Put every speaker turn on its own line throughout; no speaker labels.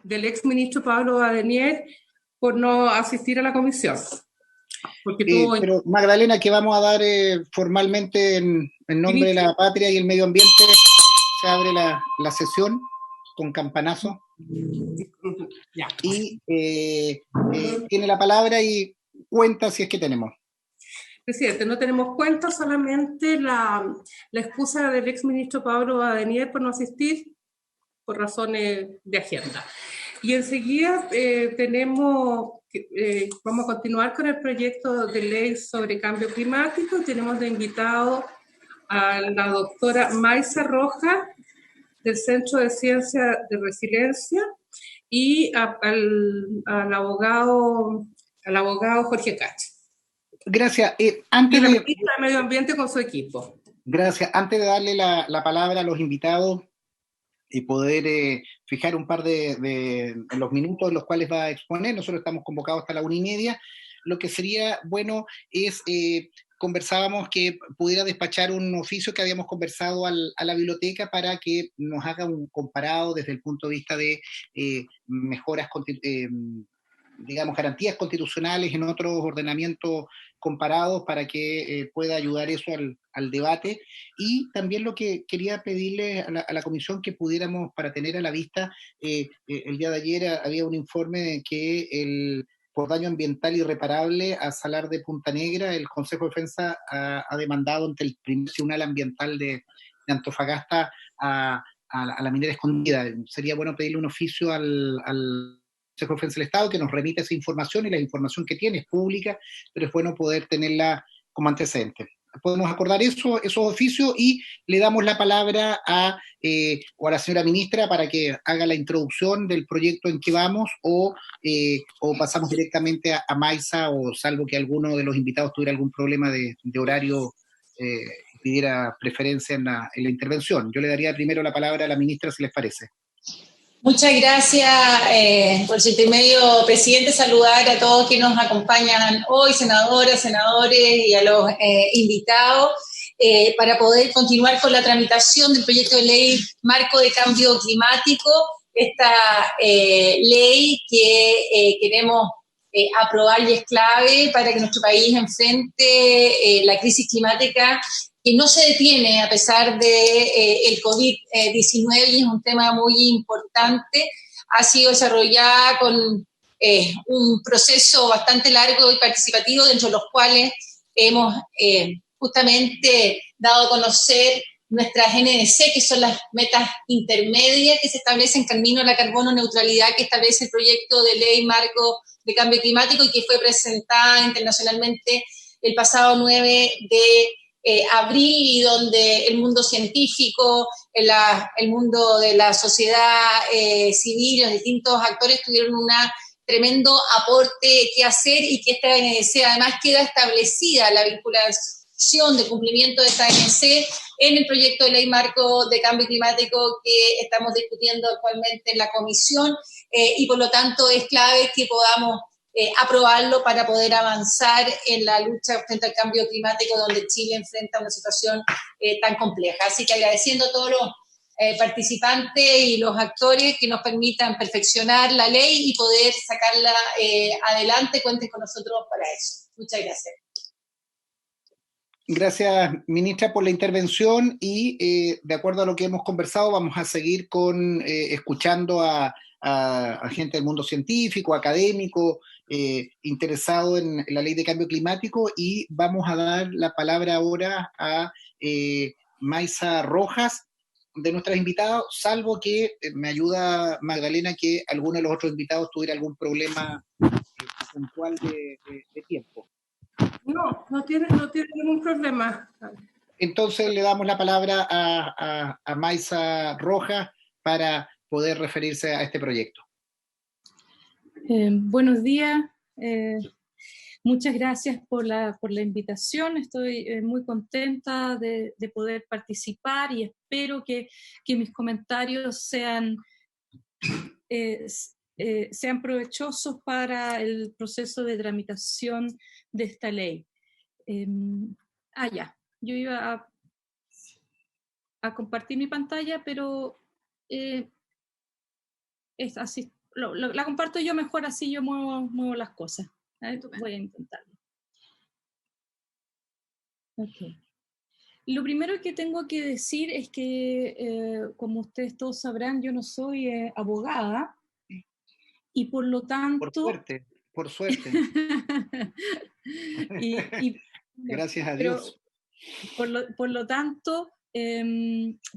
del ex ministro Pablo Badenier por no asistir a la comisión. Porque
pero Magdalena, que vamos a dar formalmente en nombre de la patria y el medio ambiente, se abre la sesión con campanazo.
Ya.
Y tiene la palabra y cuenta si es que tenemos.
Presidente, no tenemos cuenta, solamente la excusa del exministro Pablo Badenier por no asistir por razones de agenda. Y enseguida vamos a continuar con el proyecto de ley sobre cambio climático. Tenemos de invitado a la doctora Maysa Rojas, del Centro de Ciencia de Resiliencia, y al abogado Jorge Cacha.
Gracias.
Antes de ministra de Medio Ambiente con su equipo.
Gracias. Antes de darle la palabra a los invitados y poder fijar un par de los minutos en los cuales va a exponer, nosotros estamos convocados hasta la 1:30. Lo que sería bueno es, conversábamos que pudiera despachar un oficio que habíamos conversado a la biblioteca para que nos haga un comparado desde el punto de vista de mejoras, digamos, garantías constitucionales en otros ordenamientos comparados para que pueda ayudar eso al debate. Y también lo que quería pedirle a la comisión que pudiéramos, para tener a la vista, el día de ayer había un informe de que por daño ambiental irreparable a Salar de Punta Negra, el Consejo de Defensa ha demandado ante el primer tribunal ambiental de Antofagasta a la minera escondida. Sería bueno pedirle un oficio al Consejo de Defensa del Estado que nos remita esa información, y la información que tiene es pública, pero es bueno poder tenerla como antecedente. Podemos acordar esos oficios, y le damos la palabra a la señora ministra para que haga la introducción del proyecto en que vamos, o pasamos directamente a Maysa, o salvo que alguno de los invitados tuviera algún problema de horario, pidiera preferencia en la intervención. Yo le daría primero la palabra a la ministra, si les parece.
Muchas gracias por su intermedio, presidente. Saludar a todos que nos acompañan hoy, senadoras, senadores, y a los invitados, para poder continuar con la tramitación del proyecto de ley marco de cambio climático, esta ley que queremos aprobar, y es clave para que nuestro país enfrente la crisis climática, que no se detiene a pesar de el COVID-19, y es un tema muy importante. Ha sido desarrollada con un proceso bastante largo y participativo, dentro de los cuales hemos justamente dado a conocer nuestras NDC, que son las metas intermedias que se establecen camino a la carbono neutralidad, que establece el proyecto de ley marco de cambio climático, y que fue presentada internacionalmente el pasado 9 de abril, y donde el mundo científico, el mundo de la sociedad civil, los distintos actores tuvieron un tremendo aporte que hacer, y que esta NDC además queda establecida la vinculación de cumplimiento de esta NDC en el proyecto de ley marco de cambio climático que estamos discutiendo actualmente en la comisión, y por lo tanto es clave que podamos aprobarlo para poder avanzar en la lucha frente al cambio climático, donde Chile enfrenta una situación tan compleja. Así que agradeciendo a todos los participantes y los actores que nos permitan perfeccionar la ley y poder sacarla adelante. Cuenten con nosotros para eso. Muchas gracias.
Gracias, ministra, por la intervención, y de acuerdo a lo que hemos conversado, vamos a seguir escuchando a gente del mundo científico, académico, interesado en la ley de cambio climático, y vamos a dar la palabra ahora a Maysa Rojas, de nuestras invitadas, salvo que me ayuda Magdalena, que alguno de los otros invitados tuviera algún problema puntual de tiempo.
No tiene ningún problema.
Entonces le damos la palabra a Maysa Rojas para poder referirse a este proyecto.
Buenos días. Muchas gracias por la invitación. Estoy muy contenta de poder participar, y espero que mis comentarios sean provechosos para el proceso de tramitación de esta ley. Yo iba a compartir mi pantalla, pero la comparto yo mejor, así yo muevo las cosas. Voy a intentarlo. Ok. Lo primero que tengo que decir es que, como ustedes todos sabrán, yo no soy abogada y por lo tanto...
Por suerte. Gracias a
pero
Dios.
por lo tanto,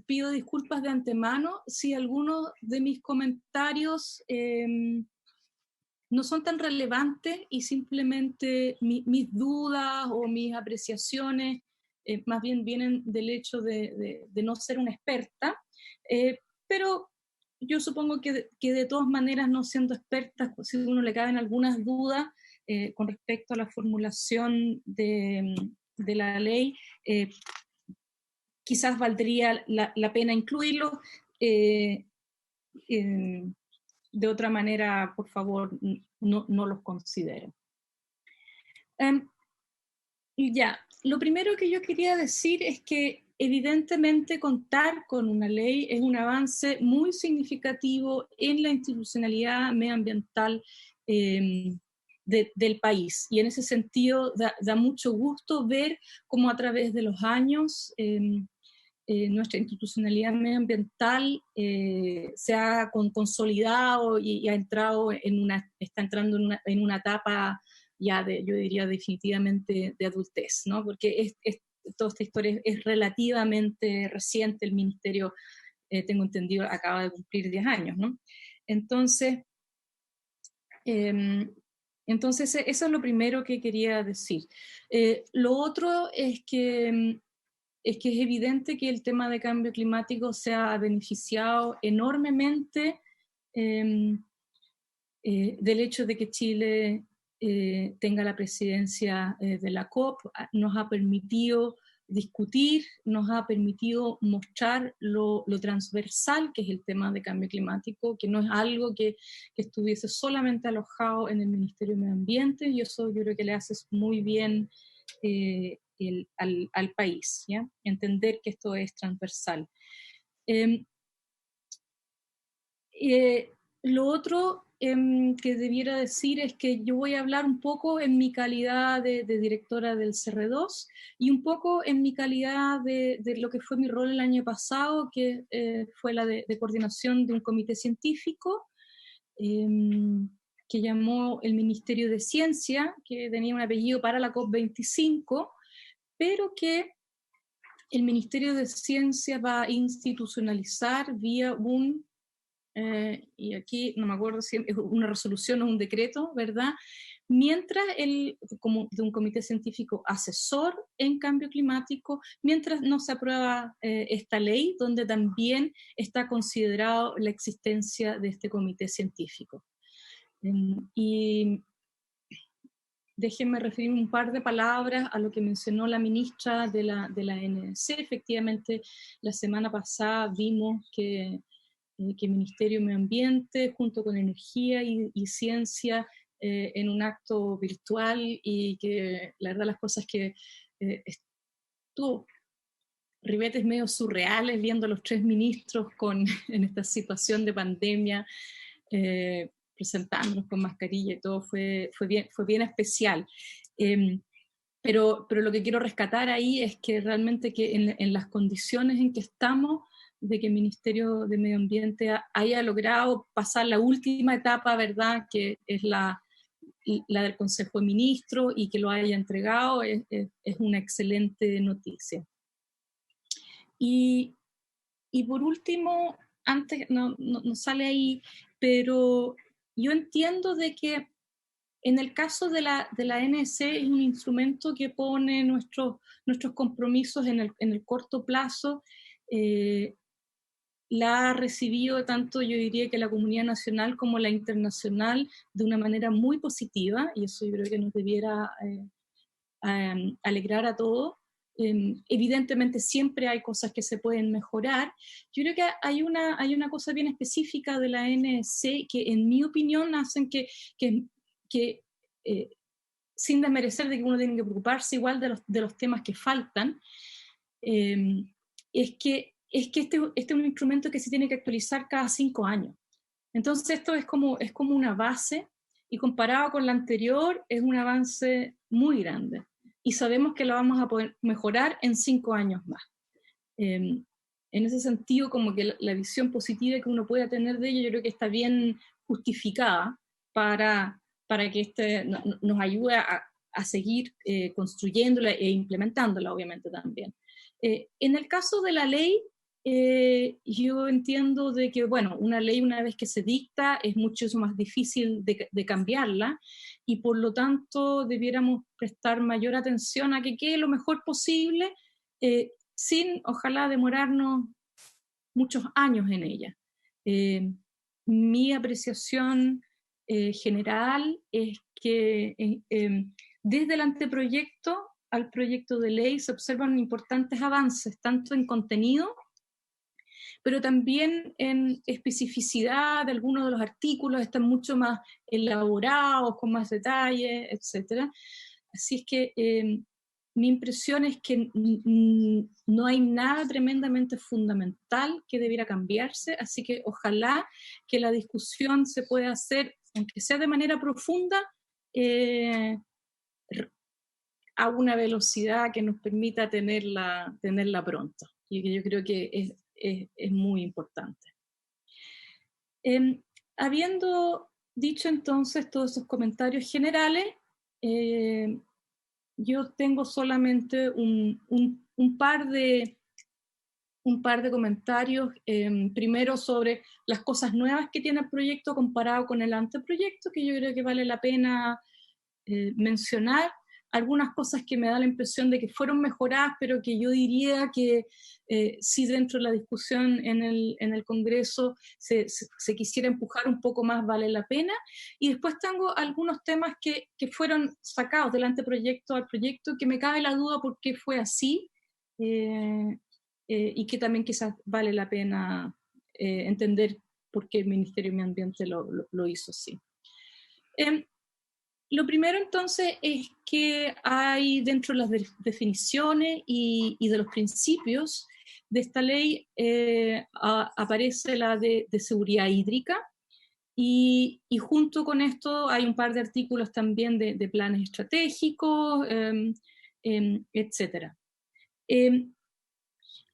pido disculpas de antemano si algunos de mis comentarios no son tan relevantes y simplemente mis dudas o mis apreciaciones más bien vienen del hecho de no ser una experta, pero yo supongo que de todas maneras, no siendo experta, si a uno le caben algunas dudas con respecto a la formulación de la ley, quizás valdría la pena incluirlo. De otra manera, por favor, no los consideren. Y ya, lo primero que yo quería decir es que evidentemente contar con una ley es un avance muy significativo en la institucionalidad medioambiental del país. Y en ese sentido da mucho gusto ver cómo a través de los años nuestra institucionalidad medioambiental se ha consolidado y ha entrado está entrando en una etapa ya yo diría definitivamente de adultez, ¿no? Porque toda esta historia es relativamente reciente. El ministerio, tengo entendido, acaba de cumplir 10 años, ¿no? Entonces, eso es lo primero que quería decir. Lo otro es que es evidente que el tema de cambio climático se ha beneficiado enormemente del hecho de que Chile tenga la presidencia de la COP. Nos ha permitido discutir, nos ha permitido mostrar lo transversal que es el tema de cambio climático, que no es algo que estuviese solamente alojado en el Ministerio de Medio Ambiente, y eso yo creo que le hace muy bien al país, ¿ya? Entender que esto es transversal. Lo otro que debiera decir es que yo voy a hablar un poco en mi calidad de directora del CR2 y un poco en mi calidad de lo que fue mi rol el año pasado, que fue la de coordinación de un comité científico que llamó el Ministerio de Ciencia, que tenía un apellido para la COP25, pero que el Ministerio de Ciencia va a institucionalizar vía y aquí no me acuerdo si es una resolución o un decreto, ¿verdad? Mientras como de un comité científico asesor en cambio climático, mientras no se aprueba esta ley, donde también está considerado la existencia de este comité científico. Y déjenme referir un par de palabras a lo que mencionó la ministra de la NDC. Efectivamente, la semana pasada vimos que el Ministerio de Medio Ambiente, junto con Energía y Ciencia, en un acto virtual, y que la verdad las cosas que estuvo ribetes medio surreales viendo a los tres ministros en esta situación de pandemia, presentándonos con mascarilla y todo, fue bien especial. Pero lo que quiero rescatar ahí es que realmente que en las condiciones en que estamos, de que el Ministerio de Medio Ambiente haya logrado pasar la última etapa, ¿verdad?, que es la del Consejo de Ministros, y que lo haya entregado, es una excelente noticia. Y por último, antes no sale ahí, pero yo entiendo de que en el caso de la NDC es un instrumento que pone nuestros compromisos en el corto plazo. La ha recibido tanto, yo diría, que la comunidad nacional como la internacional de una manera muy positiva, y eso yo creo que nos debiera alegrar a todos. Evidentemente siempre hay cosas que se pueden mejorar. Yo creo que hay una cosa bien específica de la NDC que, en mi opinión, hacen que sin desmerecer de que uno tiene que preocuparse igual de los temas que faltan, es que este es un instrumento que se tiene que actualizar cada 5 años. Entonces esto es como una base, y comparado con la anterior es un avance muy grande. Y sabemos que la vamos a poder mejorar en 5 años más. En ese sentido, como que la visión positiva que uno pueda tener de ello, yo creo que está bien justificada para que nos ayude a seguir construyéndola e implementándola, obviamente, también. En el caso de la ley, yo entiendo de que, bueno, una ley una vez que se dicta es mucho más difícil de cambiarla, y por lo tanto debiéramos prestar mayor atención a que quede lo mejor posible, sin, ojalá, demorarnos muchos años en ella. Mi apreciación general es que desde el anteproyecto al proyecto de ley se observan importantes avances, tanto en contenido, pero también en especificidad de algunos de los artículos, están mucho más elaborados, con más detalles, etc. Así es que mi impresión es que no hay nada tremendamente fundamental que debiera cambiarse, así que ojalá que la discusión se pueda hacer, aunque sea de manera profunda, a una velocidad que nos permita tenerla pronto. Y yo creo que es muy importante. Habiendo dicho entonces todos esos comentarios generales, yo tengo solamente un par de comentarios, primero sobre las cosas nuevas que tiene el proyecto comparado con el anteproyecto, que yo creo que vale la pena mencionar. Algunas cosas que me da la impresión de que fueron mejoradas, pero que yo diría que si dentro de la discusión en el Congreso se quisiera empujar un poco más, vale la pena. Y después tengo algunos temas que fueron sacados del anteproyecto al proyecto, que me cabe la duda por qué fue así, y que también quizás vale la pena entender por qué el Ministerio de Medio Ambiente lo hizo así. Lo primero entonces es que hay dentro de las definiciones y de los principios de esta ley, aparece la de seguridad hídrica, y junto con esto hay un par de artículos también de planes estratégicos, etc.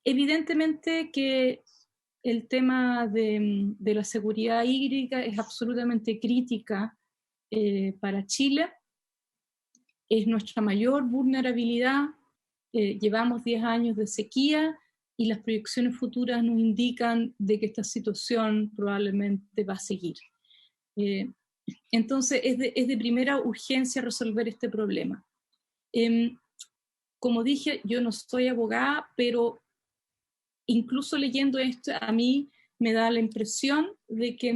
Evidentemente que el tema de la seguridad hídrica es absolutamente crítica para Chile. Es nuestra mayor vulnerabilidad. Llevamos 10 años de sequía y las proyecciones futuras nos indican de que esta situación probablemente va a seguir. Entonces es de primera urgencia resolver este problema. Como dije, yo no soy abogada, pero incluso leyendo esto, a mí me da la impresión de que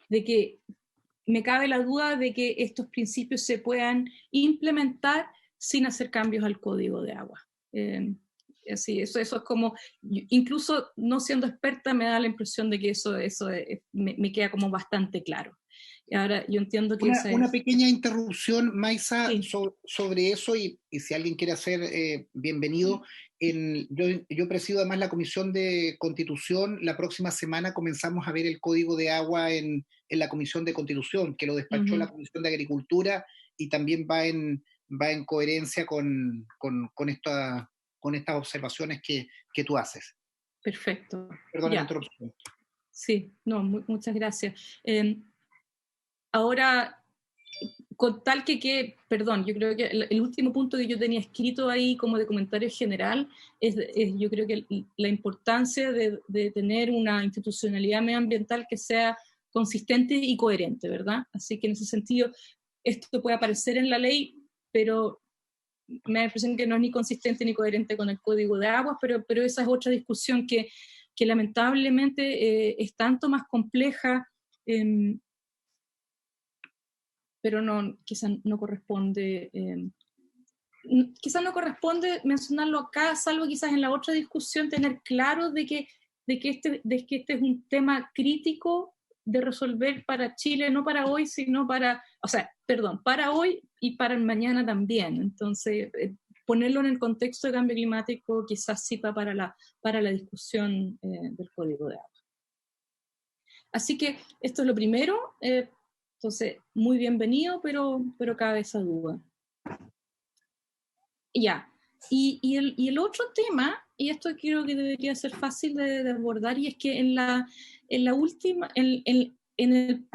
de que me cabe la duda de que estos principios se puedan implementar sin hacer cambios al Código de Agua. Así, eso es como, incluso no siendo experta, me da la impresión de que eso me queda como bastante claro. Y ahora yo entiendo que
una pequeña interrupción, Maisa,
sí,
sobre eso, y si alguien quiere hacer, bienvenido. Yo presido además la Comisión de Constitución. La próxima semana comenzamos a ver el Código de Agua en la Comisión de Constitución, que lo despachó la Comisión de Agricultura, y también va en coherencia con estas observaciones que tú haces.
Perfecto.
Perdona la interrupción.
Sí, no, muchas gracias. Ahora, con tal que perdón, yo creo que el último punto que yo tenía escrito ahí como de comentario general es yo creo que la importancia de tener una institucionalidad medioambiental que sea consistente y coherente, ¿verdad? Así que en ese sentido, esto puede aparecer en la ley, pero me da la impresión que no es ni consistente ni coherente con el Código de Aguas, pero esa es otra discusión que lamentablemente es tanto más compleja, pero quizás no corresponde mencionarlo acá, salvo quizás en la otra discusión tener claro de que este es un tema crítico de resolver para Chile, no para hoy, sino para hoy y para el mañana también. Entonces, ponerlo en el contexto de cambio climático quizás sirva para la discusión del Código de Agua. Así que esto es lo primero, entonces muy bienvenido, pero cabe esa duda. Ya, y el otro tema, y esto creo que debería ser fácil de abordar, y es que en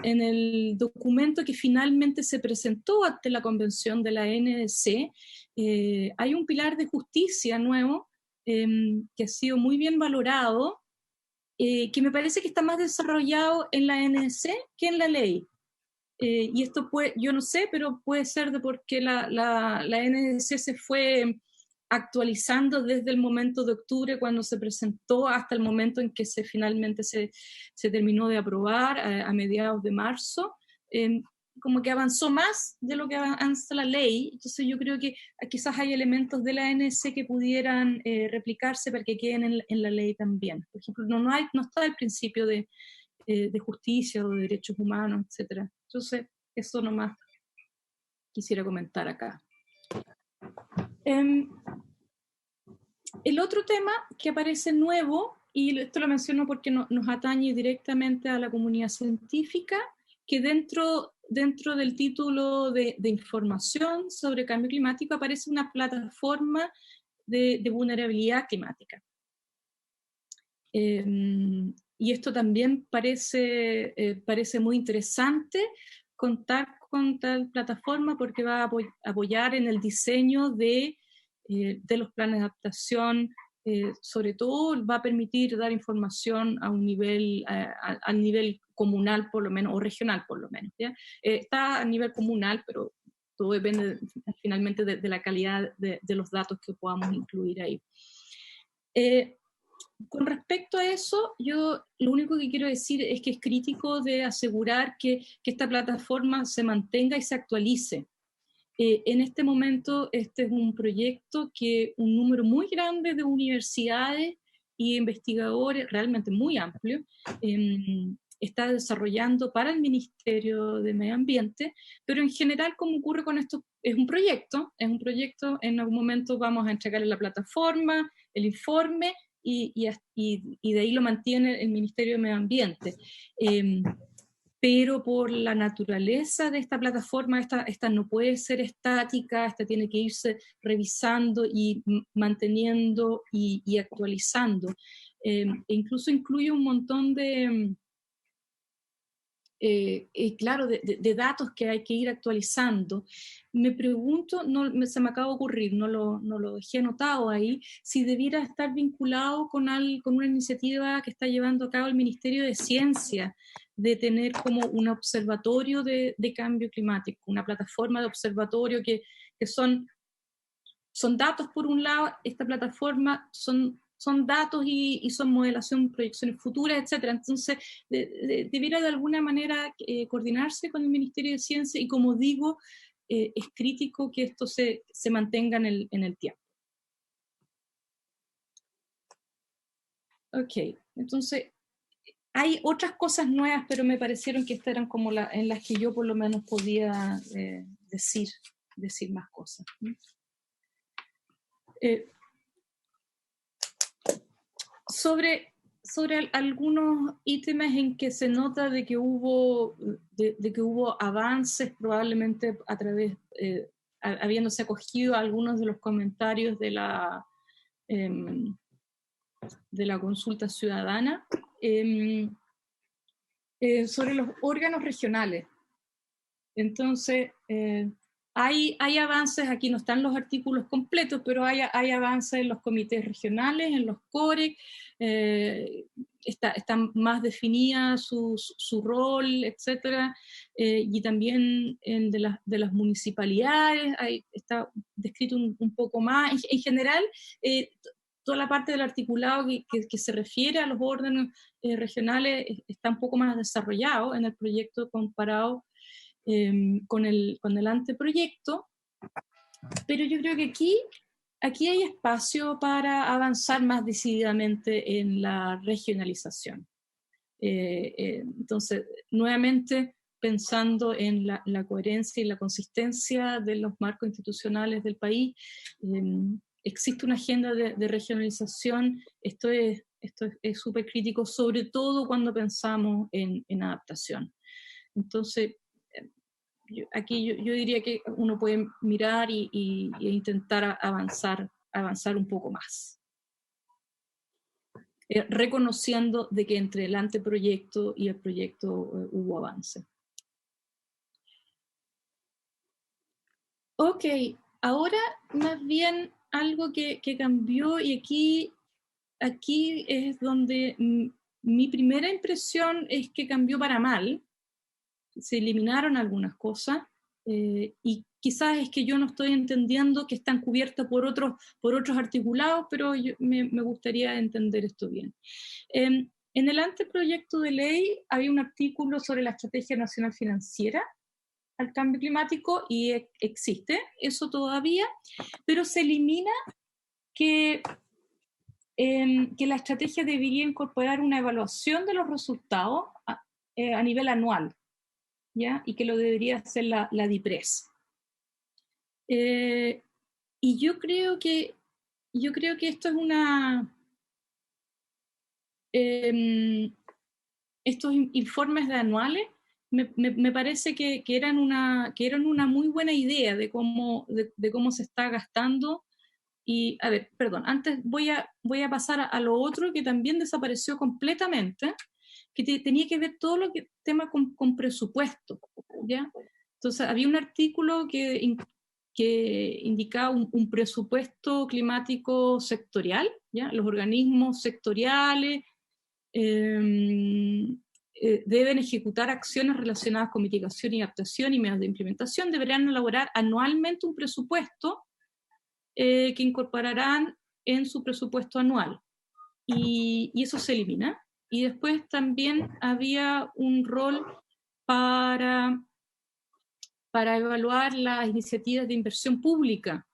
el documento que finalmente se presentó ante la convención de la NDC, hay un pilar de justicia nuevo que ha sido muy bien valorado, que me parece que está más desarrollado en la NDC que en la ley. Y esto yo no sé, pero puede ser de porque la NDC se fue actualizando desde el momento de octubre cuando se presentó hasta el momento en que finalmente se terminó de aprobar a mediados de marzo, como que avanzó más de lo que avanza la ley. Entonces yo creo que quizás hay elementos de la NDC que pudieran replicarse para que queden en la ley también. Por ejemplo, no está el principio de justicia o de derechos humanos, etc. Entonces, eso nomás quisiera comentar acá. El otro tema que aparece nuevo, y esto lo menciono porque nos atañe directamente a la comunidad científica, que dentro del título de información sobre cambio climático aparece una plataforma de vulnerabilidad climática. Y esto también parece muy interesante contar con tal plataforma porque va a apoyar en el diseño de los planes de adaptación, sobre todo va a permitir dar información a un nivel, al nivel comunal por lo menos, o regional por lo menos, ¿ya? Está a nivel comunal, pero todo depende finalmente de la calidad de los datos que podamos incluir ahí. Con respecto a eso, yo lo único que quiero decir es que es crítico de asegurar que esta plataforma se mantenga y se actualice. En este momento, este es un proyecto que un número muy grande de universidades y investigadores, realmente muy amplio, está desarrollando para el Ministerio de Medio Ambiente, pero en general, como ocurre con esto, es un proyecto, en algún momento vamos a entregarle la plataforma, el informe, y de ahí lo mantiene el Ministerio de Medio Ambiente. Pero por la naturaleza de esta plataforma, esta no puede ser estática, esta tiene que irse revisando y manteniendo y actualizando. E incluso incluye un montón de datos que hay que ir actualizando. Me pregunto, se me acaba de ocurrir, no lo dejé anotado ahí, si debiera estar vinculado con una iniciativa que está llevando a cabo el Ministerio de Ciencia, de tener como un observatorio de cambio climático, una plataforma de observatorio que son datos por un lado, esta plataforma son datos y son modelación, proyecciones futuras, etc. Entonces, debiera de alguna manera coordinarse con el Ministerio de Ciencia y, como digo, es crítico que esto se mantenga en el tiempo. Ok, entonces, hay otras cosas nuevas, pero me parecieron que estas eran como en las que yo por lo menos podía decir más cosas. Sobre algunos ítems en que se nota de que hubo avances, probablemente a través, habiéndose acogido a algunos de los comentarios de la consulta ciudadana, sobre los órganos regionales. Entonces, hay avances, aquí no están los artículos completos, pero hay avances en los comités regionales, en los COREC, está más definida su rol, etcétera, y también de las municipalidades, está descrito un poco más. En general, toda la parte del articulado que se refiere a los órganos regionales está un poco más desarrollado en el proyecto comparado con el anteproyecto, pero yo creo que aquí hay espacio para avanzar más decididamente en la regionalización. Entonces, nuevamente, pensando en la coherencia y la consistencia de los marcos institucionales del país. Existe una agenda de regionalización, esto es súper crítico, sobre todo cuando pensamos en adaptación. Entonces, yo diría que uno puede mirar e intentar avanzar un poco más. Reconociendo de que entre el anteproyecto y el proyecto hubo avance. Ok, ahora más bien algo que cambió, y aquí es donde mi primera impresión es que cambió para mal. Se eliminaron algunas cosas y quizás es que yo no estoy entendiendo que están cubiertas por otros articulados, pero me gustaría entender esto bien. En el anteproyecto de ley había un artículo sobre la Estrategia Nacional Financiera al Cambio Climático y existe eso todavía, pero se elimina que la estrategia debería incorporar una evaluación de los resultados a nivel anual, ¿ya? Y que lo debería hacer la DIPRES. Y yo creo que esto es estos informes de anuales me parece que eran una muy buena idea de cómo se está gastando. Y, a ver, perdón, antes voy a pasar a lo otro que también desapareció completamente, que tenía que ver todo lo que tema con presupuesto, ¿ya? Entonces, había un artículo que indicaba un presupuesto climático sectorial, ¿ya? Los organismos sectoriales deben ejecutar acciones relacionadas con mitigación y adaptación y medios de implementación, deberán elaborar anualmente un presupuesto que incorporarán en su presupuesto anual. Y eso se elimina. Y después también había un rol para evaluar las iniciativas de inversión pública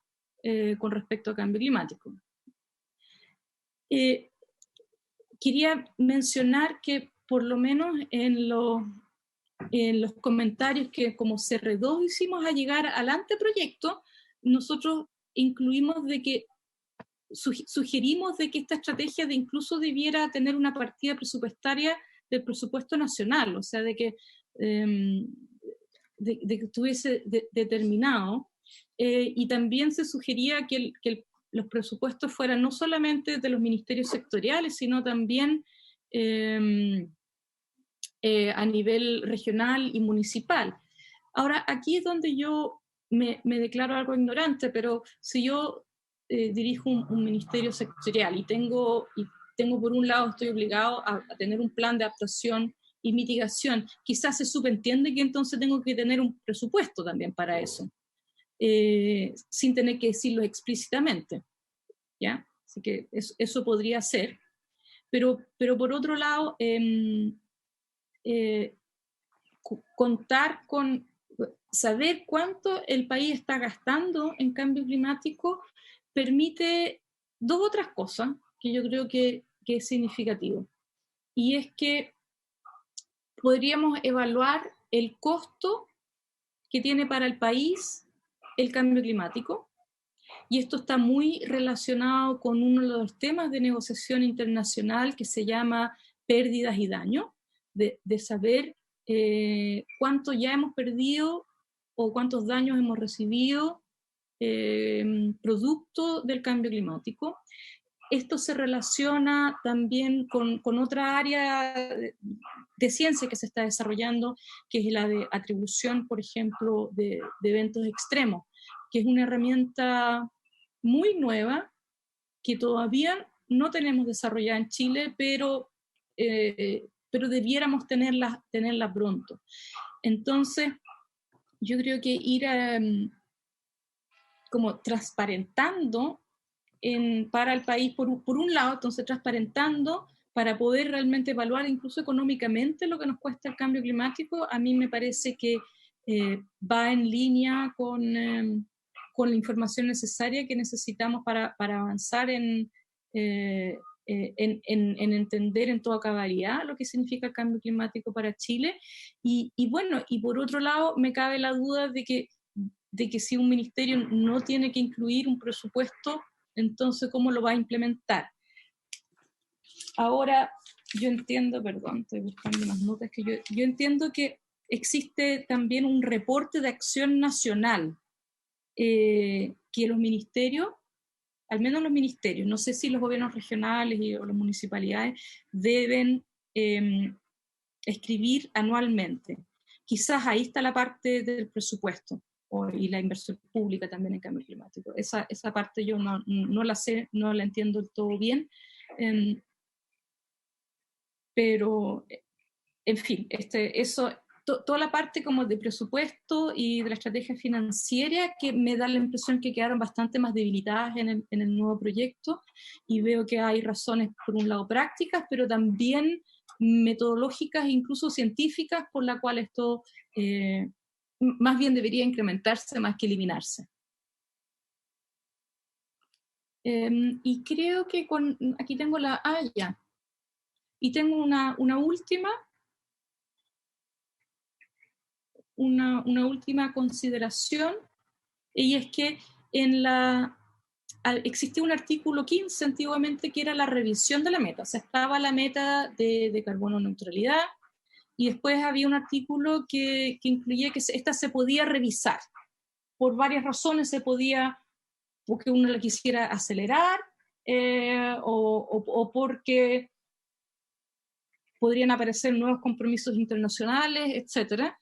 con respecto a cambio climático. Quería mencionar que por lo menos en los comentarios que como CR2 hicimos a llegar al anteproyecto, nosotros incluimos de que sugerimos de que esta estrategia incluso debiera tener una partida presupuestaria del presupuesto nacional, o sea, de que estuviese determinado, y también se sugería que los presupuestos fueran no solamente de los ministerios sectoriales, sino también a nivel regional y municipal. Ahora, aquí es donde yo me declaro algo ignorante, pero si yo dirijo un ministerio sectorial y tengo por un lado, estoy obligado a tener un plan de adaptación y mitigación, quizás se subentiende que entonces tengo que tener un presupuesto también para eso, sin tener que decirlo explícitamente, ¿ya? Así que eso podría ser. Pero por otro lado, contar con saber cuánto el país está gastando en cambio climático permite dos otras cosas que yo creo que es significativo. Y es que podríamos evaluar el costo que tiene para el país el cambio climático. Y esto está muy relacionado con uno de los temas de negociación internacional que se llama pérdidas y daños, de saber cuánto ya hemos perdido o cuántos daños hemos recibido producto del cambio climático. Esto se relaciona también con otra área de ciencia que se está desarrollando, que es la de atribución, por ejemplo, de eventos extremos, que es una herramienta muy nueva que todavía no tenemos desarrollada en Chile, pero debiéramos tenerla pronto. Entonces, yo creo que ir como transparentando para el país, por un lado, entonces transparentando para poder realmente evaluar incluso económicamente lo que nos cuesta el cambio climático, a mí me parece que va en línea con la información necesaria que necesitamos para avanzar en en entender en toda cabalidad lo que significa el cambio climático para Chile. Y bueno, y por otro lado, me cabe la duda de que si un ministerio no tiene que incluir un presupuesto, entonces ¿cómo lo va a implementar? Ahora, yo entiendo, perdón, estoy buscando unas notas, que yo entiendo que existe también un reporte de acción nacional que los ministerios, al menos los ministerios, no sé si los gobiernos regionales o las municipalidades, deben escribir anualmente. Quizás ahí está la parte del presupuesto y la inversión pública también en cambio climático. Esa parte yo no la sé, no la entiendo del todo bien, pero, en fin, toda la parte como de presupuesto y de la estrategia financiera, que me da la impresión que quedaron bastante más debilitadas en el nuevo proyecto, y veo que hay razones, por un lado, prácticas, pero también metodológicas e incluso científicas, por la cual esto más bien debería incrementarse más que eliminarse. Y creo que aquí tengo ya. Y tengo una última consideración, y es que existía un artículo 15 antiguamente que era la revisión de la meta. O sea, estaba la meta de carbono neutralidad, y después había un artículo que incluía que esta se podía revisar. Por varias razones se podía, porque uno la quisiera acelerar, o porque podrían aparecer nuevos compromisos internacionales, etc.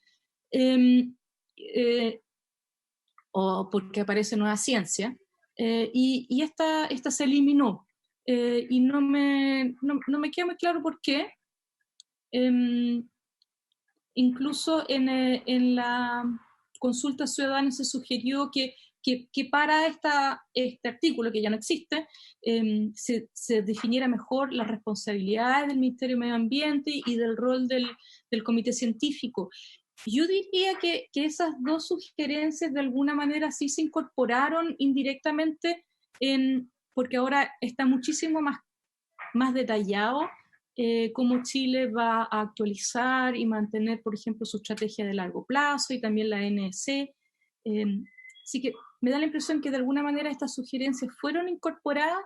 O porque aparece nueva ciencia, y esta se eliminó, y no me queda muy claro por qué. Incluso en la consulta ciudadana se sugirió que para este artículo, que ya no existe, se definiera mejor las responsabilidades del Ministerio de Medio Ambiente y del rol del comité científico. Yo diría que esas dos sugerencias de alguna manera sí se incorporaron indirectamente, porque ahora está muchísimo más detallado cómo Chile va a actualizar y mantener, por ejemplo, su estrategia de largo plazo, y también la NEC. Así que me da la impresión que de alguna manera estas sugerencias fueron incorporadas,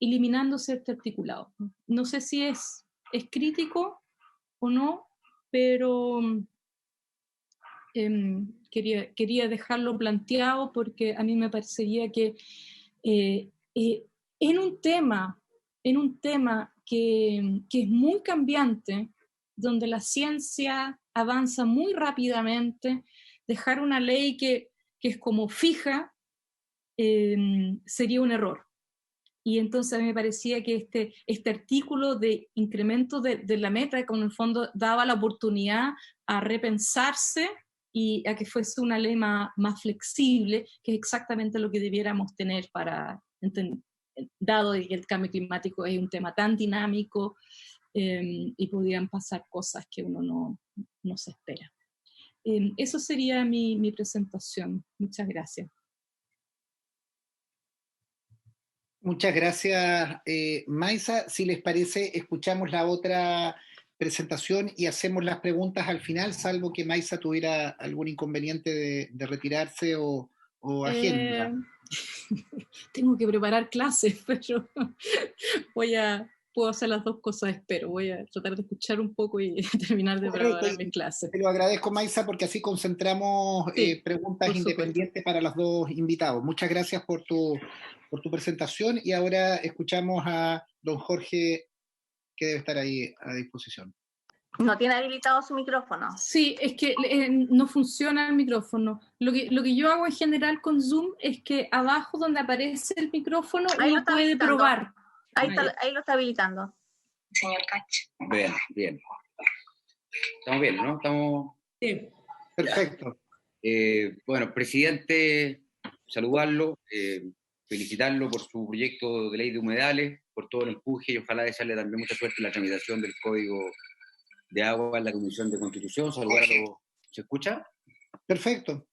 eliminándose este articulado. No sé si es crítico o no, pero quería dejarlo planteado, porque a mí me parecería que en un tema que es muy cambiante, donde la ciencia avanza muy rápidamente, dejar una ley que es como fija sería un error. Y entonces a mí me parecía que este artículo de incremento de la meta, que en el fondo daba la oportunidad a repensarse y a que fuese una ley más flexible, que es exactamente lo que debiéramos tener dado que el cambio climático es un tema tan dinámico, y podrían pasar cosas que uno no se espera. Eso sería mi presentación. Muchas gracias.
Muchas gracias, Maisa. Si les parece, escuchamos la otra presentación y hacemos las preguntas al final, salvo que Maisa tuviera algún inconveniente de retirarse o agenda.
Tengo que preparar clases, pero puedo hacer las dos cosas, espero. Voy a tratar de escuchar un poco y terminar de preparar mis clases.
Te lo agradezco, Maisa, porque así concentramos preguntas independientes para los dos invitados. Muchas gracias por tu presentación, y ahora escuchamos a don Jorge, que debe estar ahí a disposición.
No tiene habilitado su micrófono.
Sí, es que no funciona el micrófono. Lo que yo hago en general con Zoom es que abajo donde aparece el micrófono uno puede probar.
Ahí lo está habilitando.
Señor Cach. Bien. Estamos bien, ¿no? Estamos...
Sí.
Perfecto.
Bueno, presidente, saludarlo, felicitarlo por su proyecto de ley de humedales, por todo el empuje, y ojalá desearle también mucha suerte en la tramitación del Código de Agua en la Comisión de Constitución. Saludar a los... ¿Se escucha?
Perfecto.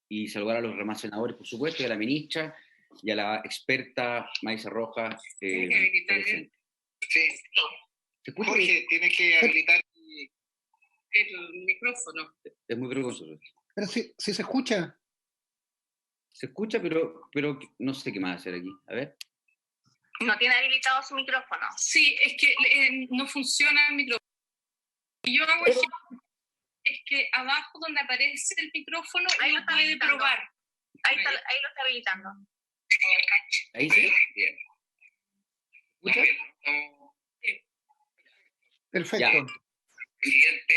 Y saludar a los demás senadores, por supuesto, y a la ministra. y a la experta Maisa Rojas.
Tiene que habilitar
presente.
Sí.
¿Se escucha?
Jorge, tienes que habilitar
el micrófono.
Es muy vergonzoso.
Pero sí se escucha.
Se escucha, pero no sé qué más hacer aquí. A ver.
No tiene habilitado su micrófono.
Sí, es que no funciona el micrófono. Y yo hago es que abajo donde aparece el micrófono,
Ahí
uno
lo está
puede
habilitando.
probar.
Ahí lo está habilitando.
Ahí sí. Bien. ¿Escucha?
Perfecto.
Ya. Presidente,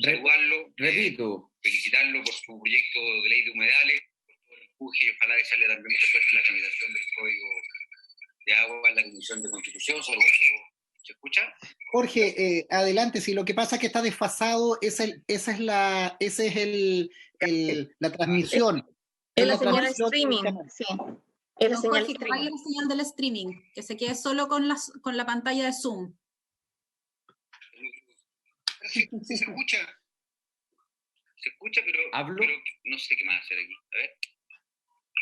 saludarlo, repito, felicitarlo por su proyecto de ley de humedales, por todo el empuje y ojalá desearle también mucha suerte en la tramitación del Código de Agua en la Comisión de Constitución. Saludarlo. ¿Se escucha?
Jorge, adelante. Si lo que pasa es que está desfasado, esa es la transmisión.
Es la
la
señal de
transmisión del
streaming,
canal.
sí. Es la
Don
señal
Jorge, que
streaming.
vaya la señal del streaming, que se quede solo con la pantalla de Zoom.
Sí, se escucha.
Se escucha, pero no sé qué más hacer aquí. A ver.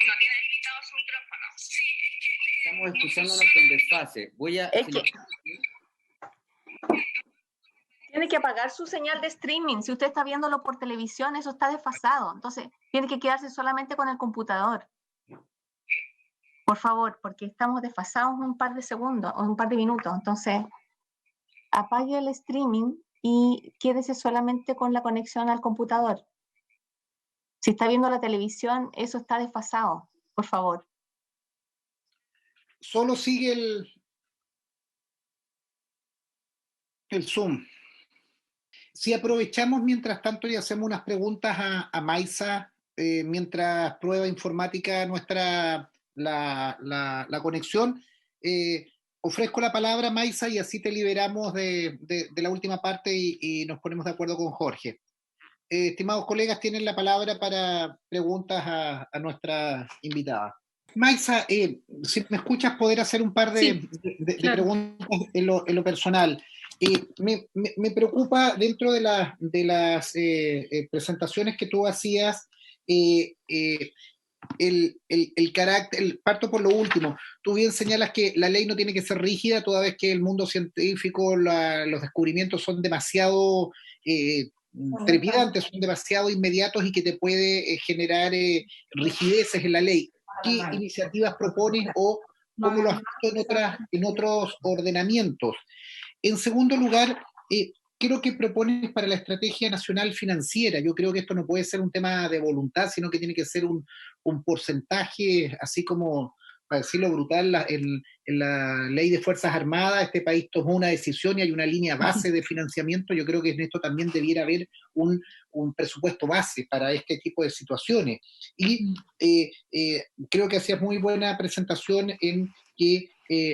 No tiene habilitado su micrófono.
Sí, es que
Estamos escuchándonos con desfase. Voy a...
Es que tiene que apagar su señal de streaming. Si usted está viéndolo por televisión, eso está desfasado. Entonces, tiene que quedarse solamente con el computador. Por favor, porque estamos desfasados un par de segundos o un par de minutos. Entonces, apague el streaming y quédese solamente con la conexión al computador. Si está viendo la televisión, eso está desfasado. Por favor.
Solo sigue el Zoom. Si aprovechamos mientras tanto y hacemos unas preguntas a Maisa, mientras prueba informática la conexión, ofrezco la palabra, Maisa, y así te liberamos de la última parte y nos ponemos de acuerdo con Jorge. Estimados colegas, tienen la palabra para preguntas a nuestra invitada. Maisa, si me escuchas, poder hacer un par de
claro.
preguntas en lo personal. Me preocupa dentro de las presentaciones que tú hacías el carácter, parto por lo último. Tú bien señalas que la ley no tiene que ser rígida, toda vez que el mundo científico, los descubrimientos son demasiado trepidantes, son demasiado inmediatos y que te puede generar rigideces en la ley. ¿Qué iniciativas propones o cómo lo has visto en otros ordenamientos? En segundo lugar, creo que propones para la estrategia nacional financiera. Yo creo que esto no puede ser un tema de voluntad, sino que tiene que ser un porcentaje, así como, para decirlo brutal, en la ley de Fuerzas Armadas, este país tomó una decisión y hay una línea base de financiamiento. Yo creo que en esto también debiera haber un presupuesto base para este tipo de situaciones. Y creo que hacías muy buena presentación en que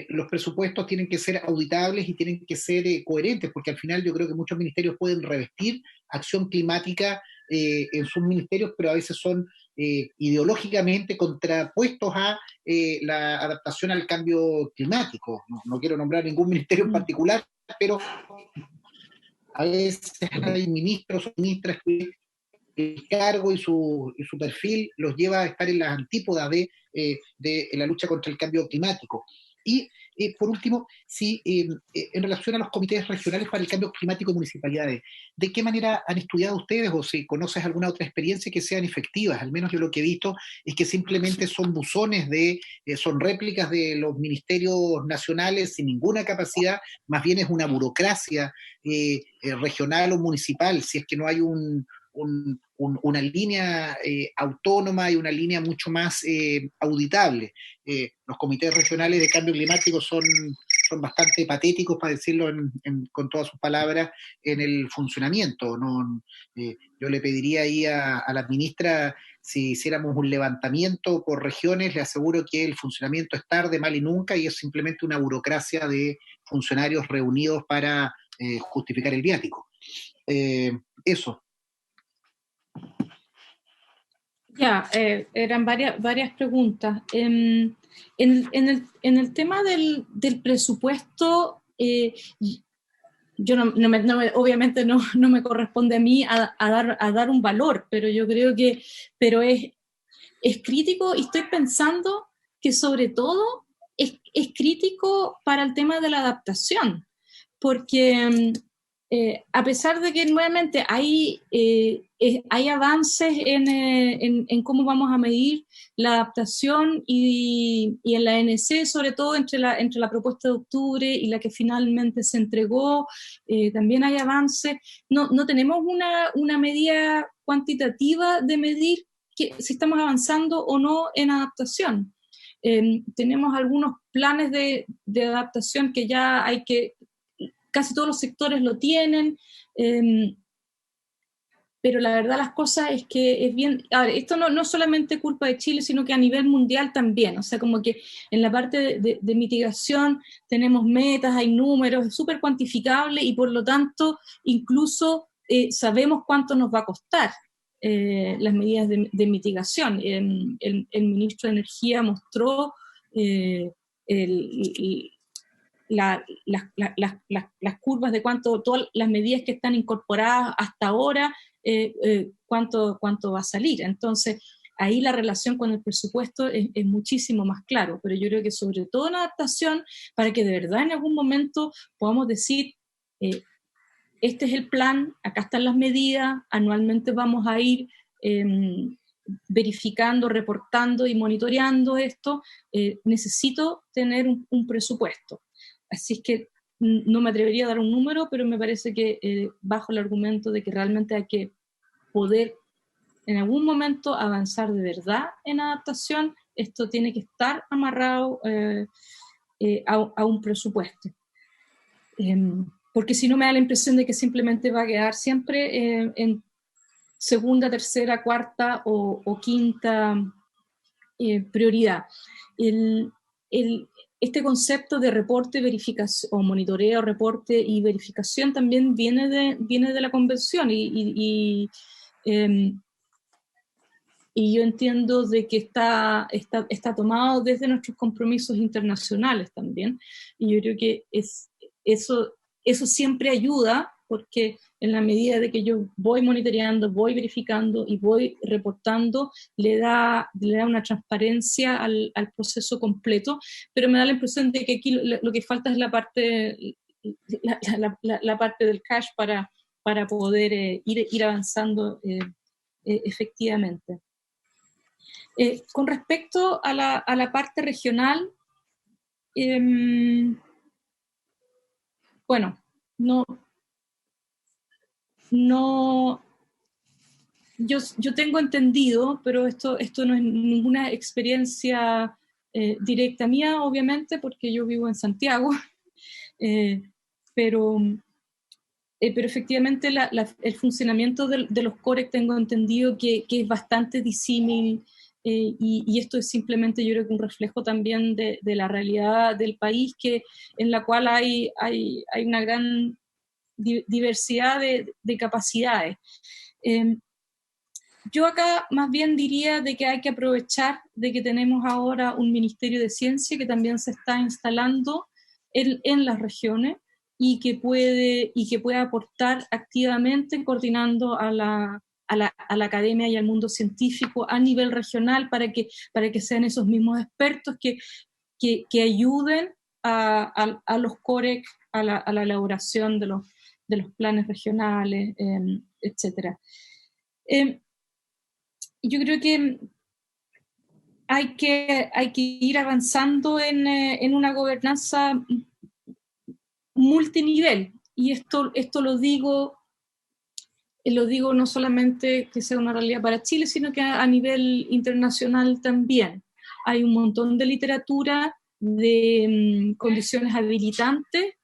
los presupuestos tienen que ser auditables y tienen que ser coherentes, porque al final yo creo que muchos ministerios pueden revestir acción climática en sus ministerios, pero a veces son ideológicamente contrapuestos a la adaptación al cambio climático. No quiero nombrar ningún ministerio en particular, pero a veces hay ministros o ministras que el cargo y su perfil los lleva a estar en las antípodas de la lucha contra el cambio climático. Y por último, en relación a los comités regionales para el cambio climático y municipalidades, ¿de qué manera han estudiado ustedes o si conoces alguna otra experiencia que sean efectivas? Al menos yo lo que he visto es que simplemente son buzones son réplicas de los ministerios nacionales sin ninguna capacidad, más bien es una burocracia regional o municipal, si es que no hay una línea autónoma y una línea mucho más auditable. Los comités regionales de cambio climático son bastante patéticos, para decirlo con todas sus palabras, en el funcionamiento. Yo le pediría ahí a la ministra, si hiciéramos un levantamiento por regiones, le aseguro que el funcionamiento es tarde, mal y nunca, y es simplemente una burocracia de funcionarios reunidos para justificar el viático. Eso.
Ya, eran varias preguntas. En el tema del presupuesto, yo obviamente no me corresponde a mí a dar un valor, pero yo creo que es crítico y estoy pensando que sobre todo es crítico para el tema de la adaptación, porque a pesar de que nuevamente hay avances en cómo vamos a medir la adaptación y en la ANC, sobre todo entre la propuesta de octubre y la que finalmente se entregó, también hay avances. No tenemos una medida cuantitativa de medir si estamos avanzando o no en adaptación. Tenemos algunos planes de adaptación que ya casi todos los sectores lo tienen, pero la verdad las cosas es que es bien, a ver, esto no solamente culpa de Chile, sino que a nivel mundial también, o sea, como que en la parte de mitigación tenemos metas, hay números, es súper cuantificable y por lo tanto incluso sabemos cuánto nos va a costar las medidas de mitigación. El ministro de Energía mostró las curvas de todas las medidas que están incorporadas hasta ahora, cuánto va a salir. Entonces, ahí la relación con el presupuesto es muchísimo más claro, pero yo creo que sobre todo en adaptación, para que de verdad en algún momento podamos decir, este es el plan, acá están las medidas, anualmente vamos a ir verificando, reportando y monitoreando esto, necesito tener un presupuesto. Así es que no me atrevería a dar un número, pero me parece que bajo el argumento de que realmente hay que poder en algún momento avanzar de verdad en adaptación, esto tiene que estar amarrado a un presupuesto. Porque si no me da la impresión de que simplemente va a quedar siempre en segunda, tercera, cuarta o quinta prioridad. Este concepto de reporte, verificación, o monitoreo, reporte y verificación también viene de la convención y yo entiendo de que está tomado desde nuestros compromisos internacionales también, y yo creo que eso siempre ayuda, porque en la medida de que yo voy monitoreando, voy verificando y voy reportando, le da una transparencia al proceso completo, pero me da la impresión de que aquí lo que falta es la parte del cash para poder ir avanzando efectivamente. Con respecto a la parte regional, bueno, yo tengo entendido, pero esto no es ninguna experiencia directa mía, obviamente, porque yo vivo en Santiago, pero efectivamente el funcionamiento de los COREC tengo entendido que es bastante disímil, y esto es simplemente, yo creo que un reflejo también de la realidad del país, en la cual hay una gran diversidad de capacidades. Yo acá más bien diría de que hay que aprovechar de que tenemos ahora un Ministerio de Ciencia que también se está instalando en las regiones y que puede aportar activamente coordinando a la academia y al mundo científico a nivel regional para que sean esos mismos expertos que ayuden a los COREC a la elaboración de los planes regionales, etcétera. Yo creo que hay que ir avanzando en una gobernanza multinivel, y esto lo digo no solamente que sea una realidad para Chile, sino que a nivel internacional también. Hay un montón de literatura de condiciones habilitantes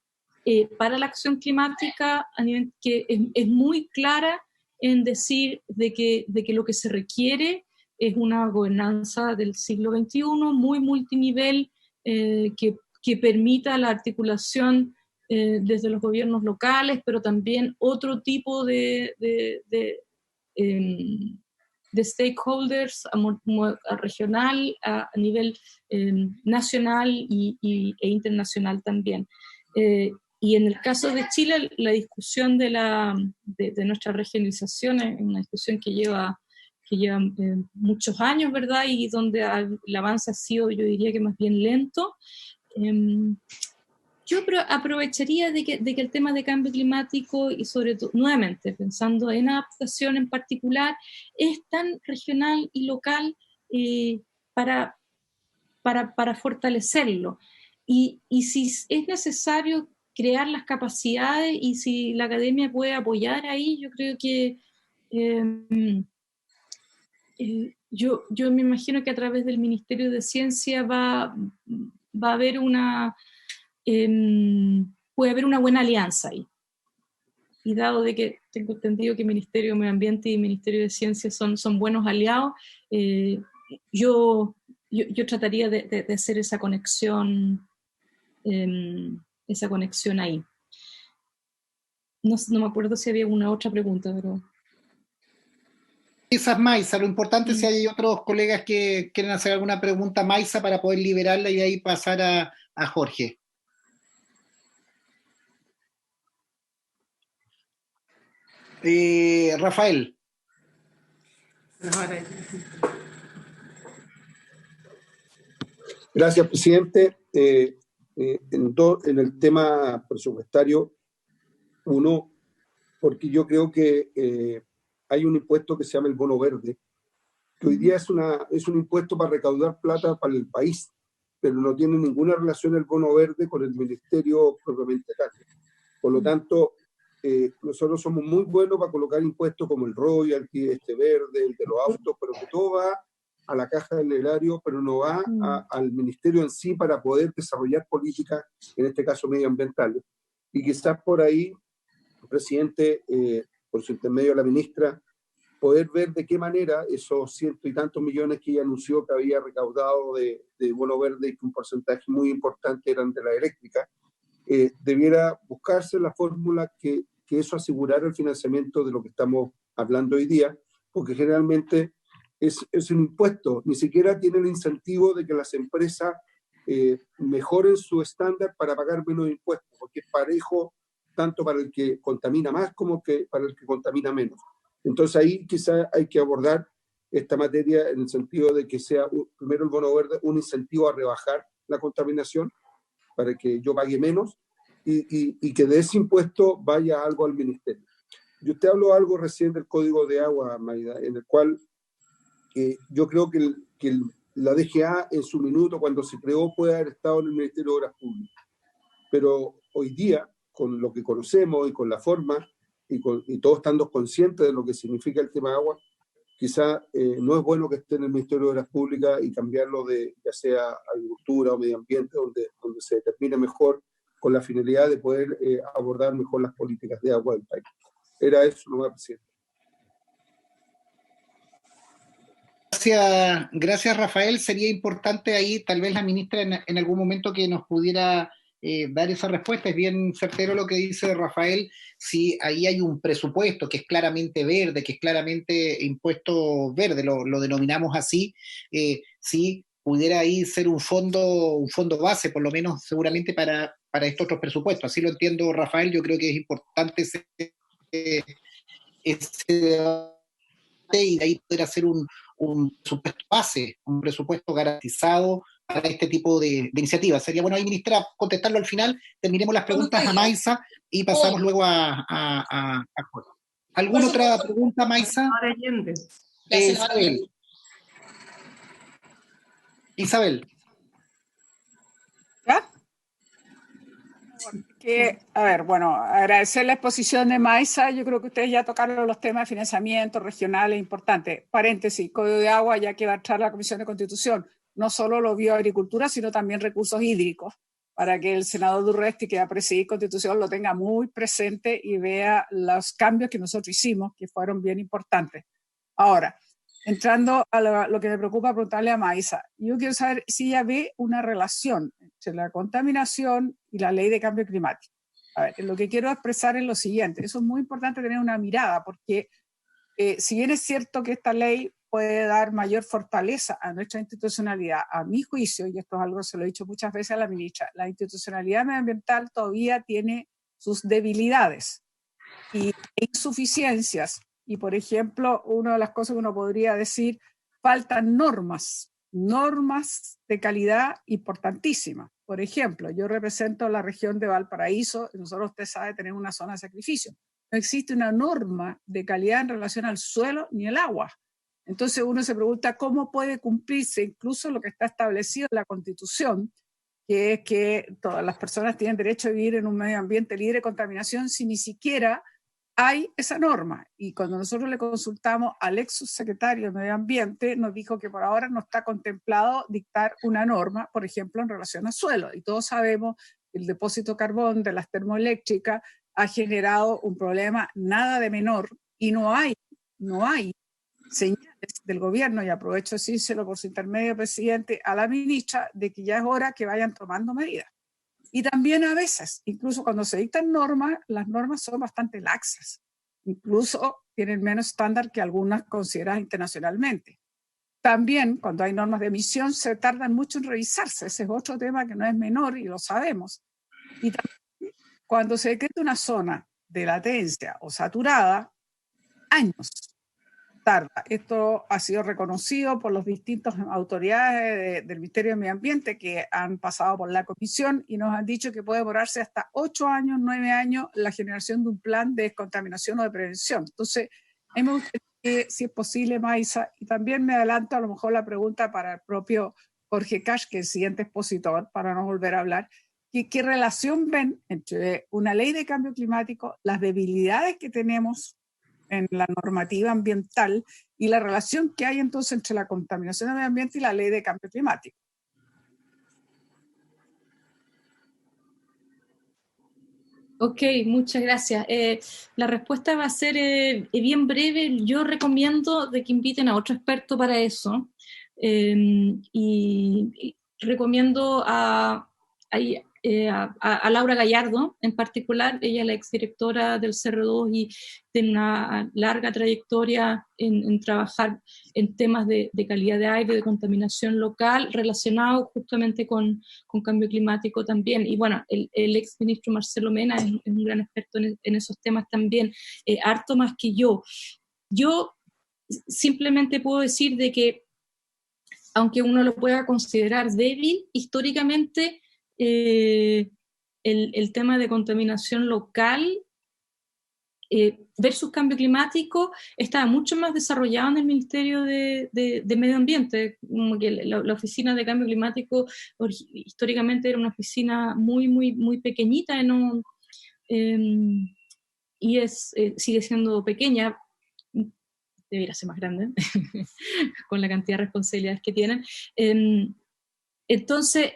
para la acción climática a nivel que es muy clara en decir de que lo que se requiere es una gobernanza del siglo XXI muy multinivel, que permita la articulación desde los gobiernos locales, pero también otro tipo de stakeholders a regional, a nivel nacional e internacional también. Y en el caso de Chile, la discusión de nuestra regionalización es una discusión que lleva lleva muchos años, ¿verdad? Y donde el avance ha sido, yo diría que más bien lento. Yo aprovecharía de que el tema de cambio climático y sobre todo, nuevamente, pensando en adaptación en particular, es tan regional y local para fortalecerlo. Y si es necesario crear las capacidades y si la academia puede apoyar ahí, yo creo que yo me imagino que a través del Ministerio de Ciencia va a haber puede haber una buena alianza ahí. Y dado de que tengo entendido que el Ministerio de Medio Ambiente y el Ministerio de Ciencia son buenos aliados, yo trataría de hacer esa conexión ahí. No me acuerdo si había una otra pregunta, pero...
Quizás Maisa, lo importante es si hay otros colegas que quieren hacer alguna pregunta, Maisa, para poder liberarla y ahí pasar a Jorge. Rafael.
Gracias, presidente. En el tema presupuestario, uno, porque yo creo que hay un impuesto que se llama el bono verde, que hoy día es un impuesto para recaudar plata para el país, pero no tiene ninguna relación el bono verde con el ministerio propiamente tal. Por lo tanto, nosotros somos muy buenos para colocar impuestos como el royalty, verde, el de los autos, pero que todo va a la caja del erario, pero no va al ministerio en sí para poder desarrollar políticas, en este caso medioambientales. Y quizás por ahí, presidente, por su intermedio la ministra, poder ver de qué manera esos 100 y tantos millones que ella anunció que había recaudado de bono verde y que un porcentaje muy importante eran de la eléctrica, debiera buscarse la fórmula que eso asegurara el financiamiento de lo que estamos hablando hoy día, porque generalmente es un impuesto, ni siquiera tiene el incentivo de que las empresas mejoren su estándar para pagar menos impuestos, porque es parejo tanto para el que contamina más como que para el que contamina menos. Entonces ahí quizás hay que abordar esta materia en el sentido de que sea primero el bono verde un incentivo a rebajar la contaminación para que yo pague menos y que de ese impuesto vaya algo al ministerio. Y usted habló algo recién del Código de Agua, Maida, en el cual yo creo que la DGA en su minuto, cuando se creó, puede haber estado en el Ministerio de Obras Públicas. Pero hoy día, con lo que conocemos y con la forma, y todos estando conscientes de lo que significa el tema de agua, quizá no es bueno que esté en el Ministerio de Obras Públicas y cambiarlo de ya sea agricultura o medio ambiente, donde se determine mejor con la finalidad de poder abordar mejor las políticas de agua del país. Era eso, nomás, presidente.
Gracias, Rafael. Sería importante ahí, tal vez la ministra en algún momento que nos pudiera dar esa respuesta. Es bien certero lo que dice Rafael. Si ahí hay un presupuesto que es claramente verde, que es claramente impuesto verde, lo denominamos así, si pudiera ahí ser un fondo base, por lo menos seguramente para estos otros presupuestos. Así lo entiendo, Rafael. Yo creo que es importante ese debate y de ahí poder hacer un presupuesto base, un presupuesto garantizado para este tipo de iniciativas. Sería bueno ahí, ministra, contestarlo al final. Terminemos las preguntas a Maisa y pasamos luego a Jorge. ¿Alguna otra pregunta, Maisa? Isabel.
¿Ya? Agradecer la exposición de Maisa. Yo creo que ustedes ya tocaron los temas de financiamiento regionales importantes. Paréntesis, Código de Agua, ya que va a entrar la Comisión de Constitución, no solo lo vio agricultura, sino también recursos hídricos, para que el senador Durresti, que va a presidir Constitución, lo tenga muy presente y vea los cambios que nosotros hicimos, que fueron bien importantes. Ahora, entrando a lo que me preocupa preguntarle a Maisa, yo quiero saber si ella ve una relación entre la contaminación y la ley de cambio climático. A ver, lo que quiero expresar es lo siguiente, eso es muy importante tener una mirada, porque si bien es cierto que esta ley puede dar mayor fortaleza a nuestra institucionalidad, a mi juicio, y esto es algo que se lo he dicho muchas veces a la ministra, la institucionalidad medioambiental todavía tiene sus debilidades y insuficiencias Y, por ejemplo, una de las cosas que uno podría decir, faltan normas de calidad importantísimas. Por ejemplo, yo represento la región de Valparaíso, y nosotros, usted sabe, tenemos una zona de sacrificio. No existe una norma de calidad en relación al suelo ni el agua. Entonces uno se pregunta cómo puede cumplirse incluso lo que está establecido en la Constitución, que es que todas las personas tienen derecho a vivir en un medio ambiente libre de contaminación, si ni siquiera hay esa norma. Y cuando nosotros le consultamos al ex subsecretario de Medio Ambiente, nos dijo que por ahora no está contemplado dictar una norma, por ejemplo, en relación al suelo. Y todos sabemos que el depósito de carbón de las termoeléctricas ha generado un problema nada de menor, y no hay señales del gobierno, y aprovecho de decírselo por su intermedio, presidente, a la ministra, de que ya es hora que vayan tomando medidas. Y también a veces, incluso cuando se dictan normas, las normas son bastante laxas, incluso tienen menos estándar que algunas consideradas internacionalmente. También cuando hay normas de emisión se tardan mucho en revisarse, ese es otro tema que no es menor y lo sabemos. Y también cuando se decreta una zona de latencia o saturada, años tarda. Esto ha sido reconocido por las distintas autoridades del Ministerio de Medio Ambiente que han pasado por la comisión y nos han dicho que puede demorarse hasta 8 años, 9 años la generación de un plan de descontaminación o de prevención. Entonces, a mí me gustaría que, si es posible, Maisa, y también me adelanto a lo mejor la pregunta para el propio Jorge Cash, que es el siguiente expositor, para no volver a hablar, ¿qué relación ven entre una ley de cambio climático, las debilidades que tenemos en la normativa ambiental y la relación que hay entonces entre la contaminación del medio ambiente y la ley de cambio climático?
Ok, muchas gracias. La respuesta va a ser bien breve. Yo recomiendo de que inviten a otro experto para eso, y recomiendo a Laura Gallardo en particular. Ella es la exdirectora del CR2 y tiene una larga trayectoria en trabajar en temas de calidad de aire, de contaminación local, relacionado justamente con cambio climático también. Y bueno, el exministro Marcelo Mena es un gran experto en esos temas también, harto más que yo. Yo simplemente puedo decir de que, aunque uno lo pueda considerar débil, históricamente el tema de contaminación local versus cambio climático estaba mucho más desarrollado en el Ministerio de Medio Ambiente, como que la oficina de cambio climático históricamente era una oficina muy, muy, muy pequeñita, y sigue siendo pequeña, debería ser más grande, con la cantidad de responsabilidades que tienen. Entonces,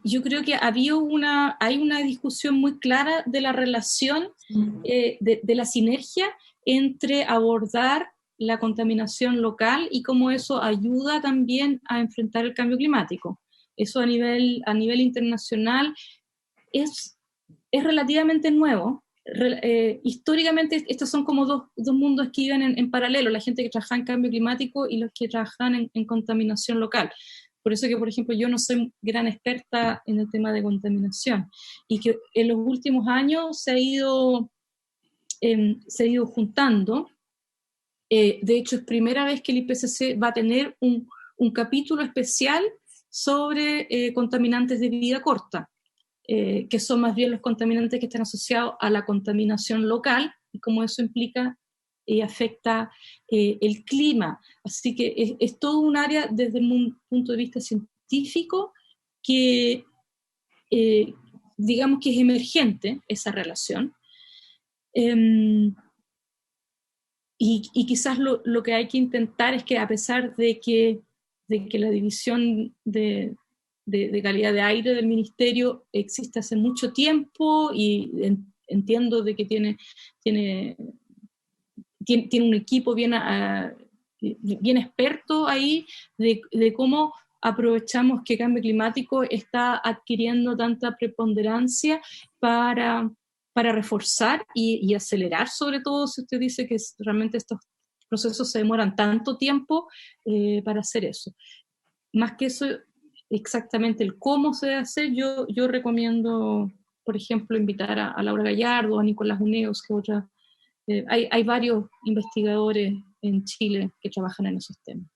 yo creo que hay una discusión muy clara de la relación, de la sinergia entre abordar la contaminación local y cómo eso ayuda también a enfrentar el cambio climático. Eso a nivel internacional es relativamente nuevo. Históricamente estos son como dos mundos que iban en paralelo, la gente que trabaja en cambio climático y los que trabajan en contaminación local. Por eso que, por ejemplo, yo no soy gran experta en el tema de contaminación, y que en los últimos años se ha ido juntando. De hecho, es primera vez que el IPCC va a tener un capítulo especial sobre contaminantes de vida corta, que son más bien los contaminantes que están asociados a la contaminación local y cómo eso implica y afecta el clima. Así que es todo un área desde un punto de vista científico que digamos que es emergente esa relación. Y quizás lo que hay que intentar es que, a pesar de que la división de calidad de aire del ministerio existe hace mucho tiempo, y entiendo de que tiene un equipo bien experto ahí de cómo aprovechamos que cambio climático está adquiriendo tanta preponderancia para reforzar y acelerar, sobre todo si usted dice que realmente estos procesos se demoran tanto tiempo para hacer eso. Más que eso, exactamente el cómo se debe hacer, yo recomiendo, por ejemplo, invitar a Laura Gallardo, a Nicolás Uneos, que es otra hay varios investigadores en Chile que trabajan en esos temas.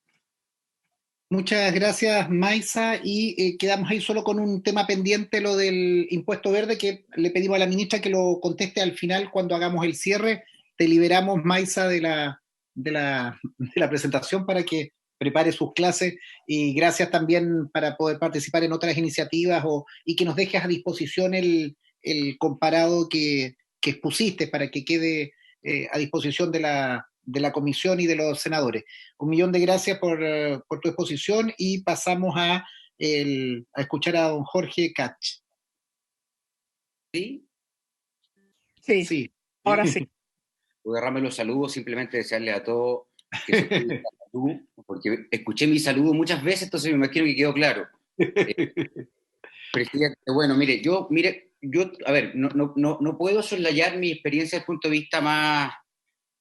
Muchas gracias, Maisa, y quedamos ahí solo con un tema pendiente, lo del impuesto verde, que le pedimos a la ministra que lo conteste al final cuando hagamos el cierre. Te liberamos, Maisa, de la presentación para que prepare sus clases, y gracias también para poder participar en otras iniciativas y que nos dejes a disposición el comparado que expusiste para que quede a disposición de la comisión y de los senadores. 1.000.000 de gracias por tu exposición, y pasamos a escuchar a don Jorge Kach.
¿Sí?
Sí,
Sí.
Ahora sí.
Voy a agarrarme los saludos, simplemente desearle a todos que se cuiden la salud, porque escuché mi saludo muchas veces, entonces me imagino que quedó claro. Presidente, bueno, mire, yo, a ver, no puedo soslayar mi experiencia desde el punto de vista más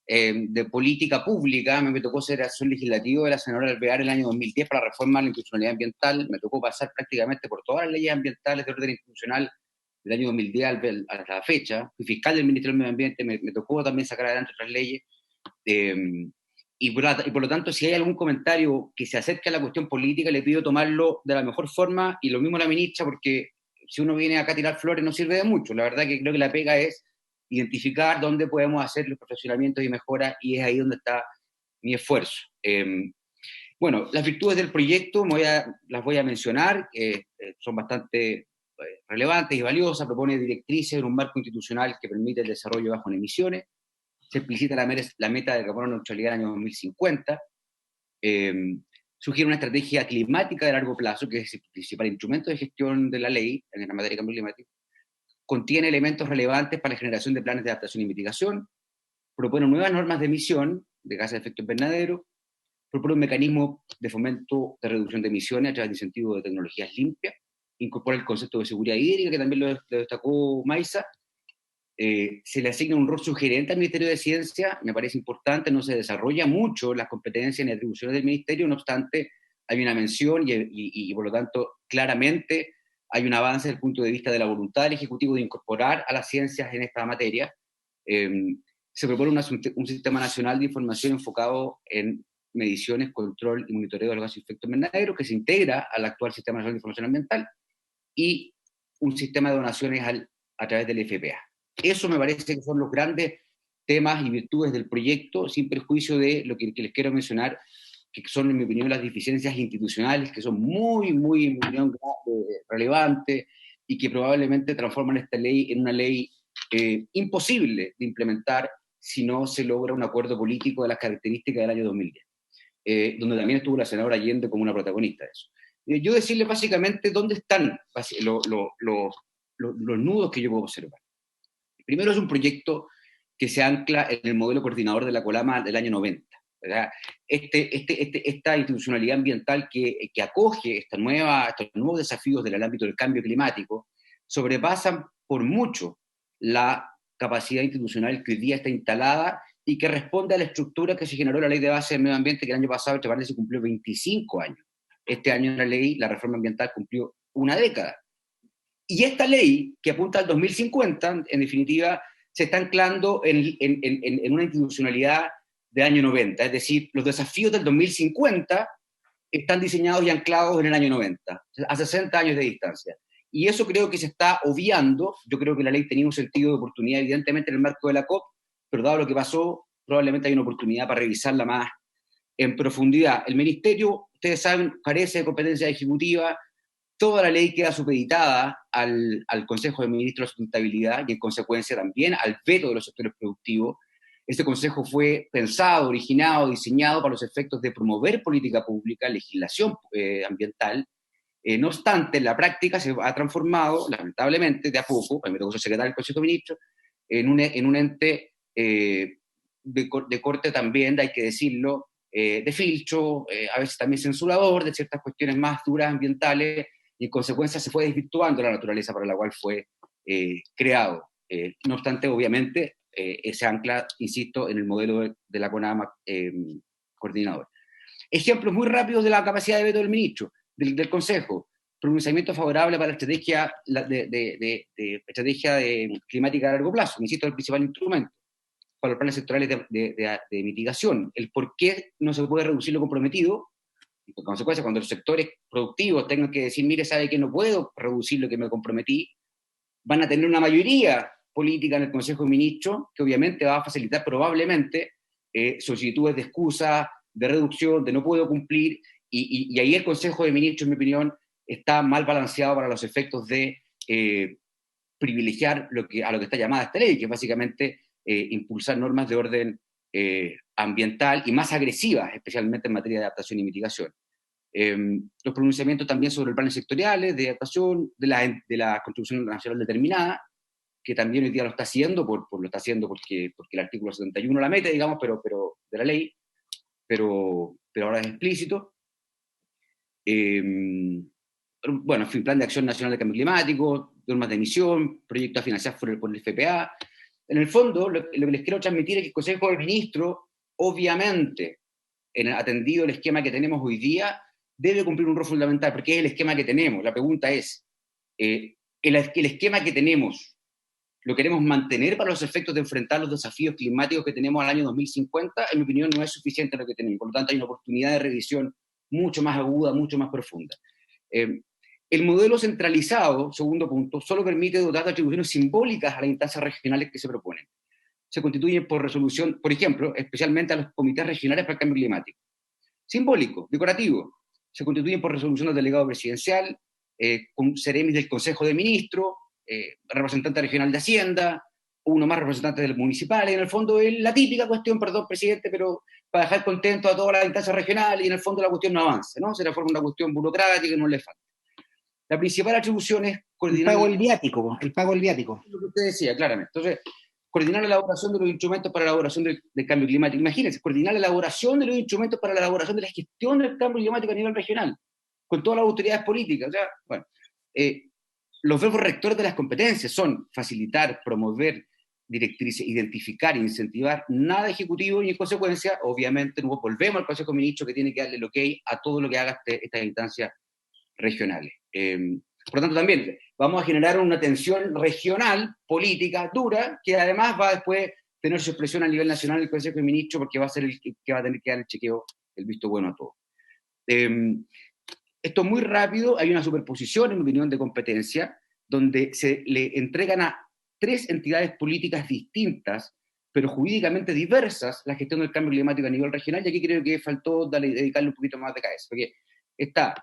de política pública. Me tocó ser asesor legislativo de la senadora Alvear el año 2010 para la reforma de la institucionalidad ambiental. Me tocó pasar prácticamente por todas las leyes ambientales de orden institucional del año 2010 a la fecha. Fui fiscal del Ministerio del Medio Ambiente, me tocó también sacar adelante otras leyes. Y por lo tanto, si hay algún comentario que se acerque a la cuestión política, le pido tomarlo de la mejor forma, y lo mismo a la ministra, porque si uno viene acá a tirar flores no sirve de mucho. La verdad que creo que la pega es identificar dónde podemos hacer los perfeccionamientos y mejoras, y es ahí donde está mi esfuerzo. Bueno, las virtudes del proyecto las voy a mencionar, son bastante relevantes y valiosas. Propone directrices en un marco institucional que permite el desarrollo bajo en emisiones. Se explicita la meta de carbono neutralidad en el año 2050. Sugiere una estrategia climática de largo plazo, que es el principal instrumento de gestión de la ley en la materia de cambio climático. Contiene elementos relevantes para la generación de planes de adaptación y mitigación. Propone nuevas normas de emisión de gases de efecto invernadero. Propone un mecanismo de fomento de reducción de emisiones a través de incentivos de tecnologías limpias. Incorpora el concepto de seguridad hídrica, que también lo destacó Maisa. Se le asigna un rol sugerente al Ministerio de Ciencia, me parece importante. No se desarrolla mucho las competencias ni atribuciones del Ministerio, no obstante, hay una mención y por lo tanto, claramente hay un avance desde el punto de vista de la voluntad del Ejecutivo de incorporar a las ciencias en esta materia. Se propone un sistema nacional de información enfocado en mediciones, control y monitoreo de los gases de efecto invernadero, que se integra al actual Sistema Nacional de Información Ambiental, y un sistema de donaciones a través del FPA. Eso me parece que son los grandes temas y virtudes del proyecto, sin perjuicio de lo que les quiero mencionar, que son, en mi opinión, las deficiencias institucionales, que son muy, muy, en mi opinión, relevantes, y que probablemente transforman esta ley en una ley imposible de implementar si no se logra un acuerdo político de las características del año 2010, donde también estuvo la senadora Allende como una protagonista de eso. Yo decirle básicamente dónde están los nudos que yo puedo observar. Primero, es un proyecto que se ancla en el modelo coordinador de la COLAMA del año 90. ¿Verdad? Esta institucionalidad ambiental que acoge estos nuevos desafíos del ámbito del cambio climático sobrepasan por mucho la capacidad institucional que hoy día está instalada y que responde a la estructura que se generó la Ley de Base del Medio Ambiente, que el año pasado, entre paréntesis, cumplió 25 años. Este año la reforma ambiental cumplió una década. Y esta ley, que apunta al 2050, en definitiva, se está anclando en una institucionalidad de año 90, es decir, los desafíos del 2050 están diseñados y anclados en el año 90, a 60 años de distancia. Y eso creo que se está obviando. Yo creo que la ley tenía un sentido de oportunidad, evidentemente, en el marco de la COP, pero dado lo que pasó, probablemente hay una oportunidad para revisarla más en profundidad. El Ministerio, ustedes saben, carece de competencia ejecutiva. Toda la ley queda supeditada al Consejo de Ministros de Sustentabilidad y, en consecuencia, también al veto de los sectores productivos. Este consejo fue pensado, originado, diseñado para los efectos de promover política pública, legislación ambiental. No obstante, en la práctica se ha transformado, lamentablemente, de a poco, a mí me tocó ser secretario del Consejo de Ministros, en un ente de corte también, hay que decirlo, de filtro, a veces también censurador de ciertas cuestiones más duras ambientales, y en consecuencia se fue desvirtuando la naturaleza para la cual fue creado. No obstante, obviamente, se ancla, insisto, en el modelo de la CONAMA coordinador. Ejemplos muy rápidos de la capacidad de veto del ministro, del Consejo. Pronunciamiento favorable para la estrategia estrategia climática a largo plazo, insisto, el principal instrumento. para los planes sectorales de mitigación. El por qué no se puede reducir lo comprometido, y por consecuencia, cuando los sectores productivos tengan que decir, mire, sabe que no puedo reducir lo que me comprometí, van a tener una mayoría política en el Consejo de Ministros, que obviamente va a facilitar probablemente solicitudes de excusa, de reducción, de no puedo cumplir, y ahí el Consejo de Ministros, en mi opinión, está mal balanceado para los efectos de privilegiar a lo que está llamada esta ley, que es básicamente impulsar normas de orden ambiental y más agresivas, especialmente en materia de adaptación y mitigación. Los pronunciamientos también sobre los planes sectoriales de adaptación de la Constitución Nacional Determinada, que también hoy día lo está haciendo, lo está haciendo porque el artículo 71 la mete, digamos, pero de la ley, pero ahora es explícito. Bueno, en fin, Plan de Acción Nacional de Cambio Climático, normas de emisión, proyectos a financiar por el FPA. En el fondo, lo que les quiero transmitir es que el Consejo de Ministros, obviamente, atendido el esquema que tenemos hoy día, debe cumplir un rol fundamental, porque es el esquema que tenemos. La pregunta es, ¿el esquema que tenemos lo queremos mantener para los efectos de enfrentar los desafíos climáticos que tenemos al año 2050? En mi opinión, no es suficiente lo que tenemos. Por lo tanto, hay una oportunidad de revisión mucho más aguda, mucho más profunda. El modelo centralizado, segundo punto, solo permite dotar de atribuciones simbólicas a las instancias regionales que se proponen. Se constituyen por resolución, por ejemplo, especialmente a los comités regionales para el cambio climático. Simbólico, decorativo. Se constituyen por resolución del delegado presidencial, con seremis del Consejo de Ministros, representante regional de Hacienda, uno más representante del municipal, y en el fondo es la típica cuestión, perdón, presidente, pero para dejar contento a todas las instancias regionales, y en el fondo la cuestión no avanza, ¿no? Se transforma en una cuestión burocrática y no le falta. La principal atribución es coordinar...
El pago del viático.
Lo que usted decía, claramente. Entonces, coordinar la elaboración de los instrumentos para la elaboración del cambio climático. Imagínense, coordinar la elaboración de los instrumentos para la elaboración de la gestión del cambio climático a nivel regional, con todas las autoridades políticas. O sea, bueno, los verbos rectores de las competencias son facilitar, promover, directrices, identificar, incentivar, nada ejecutivo, y en consecuencia, obviamente, nos volvemos al Consejo de Ministros, que tiene que darle el ok a todo lo que haga estas instancias regionales. Por lo tanto, también vamos a generar una tensión regional, política, dura, que además va a después tener su expresión a nivel nacional en el Consejo de Ministros, porque va a ser el que va a tener que dar el chequeo, el visto bueno a todo. Esto es muy rápido, hay una superposición, en mi opinión, de competencia, donde se le entregan a 3 entidades políticas distintas, pero jurídicamente diversas, la gestión del cambio climático a nivel regional, y aquí creo que faltó dedicarle un poquito más de cabeza, porque está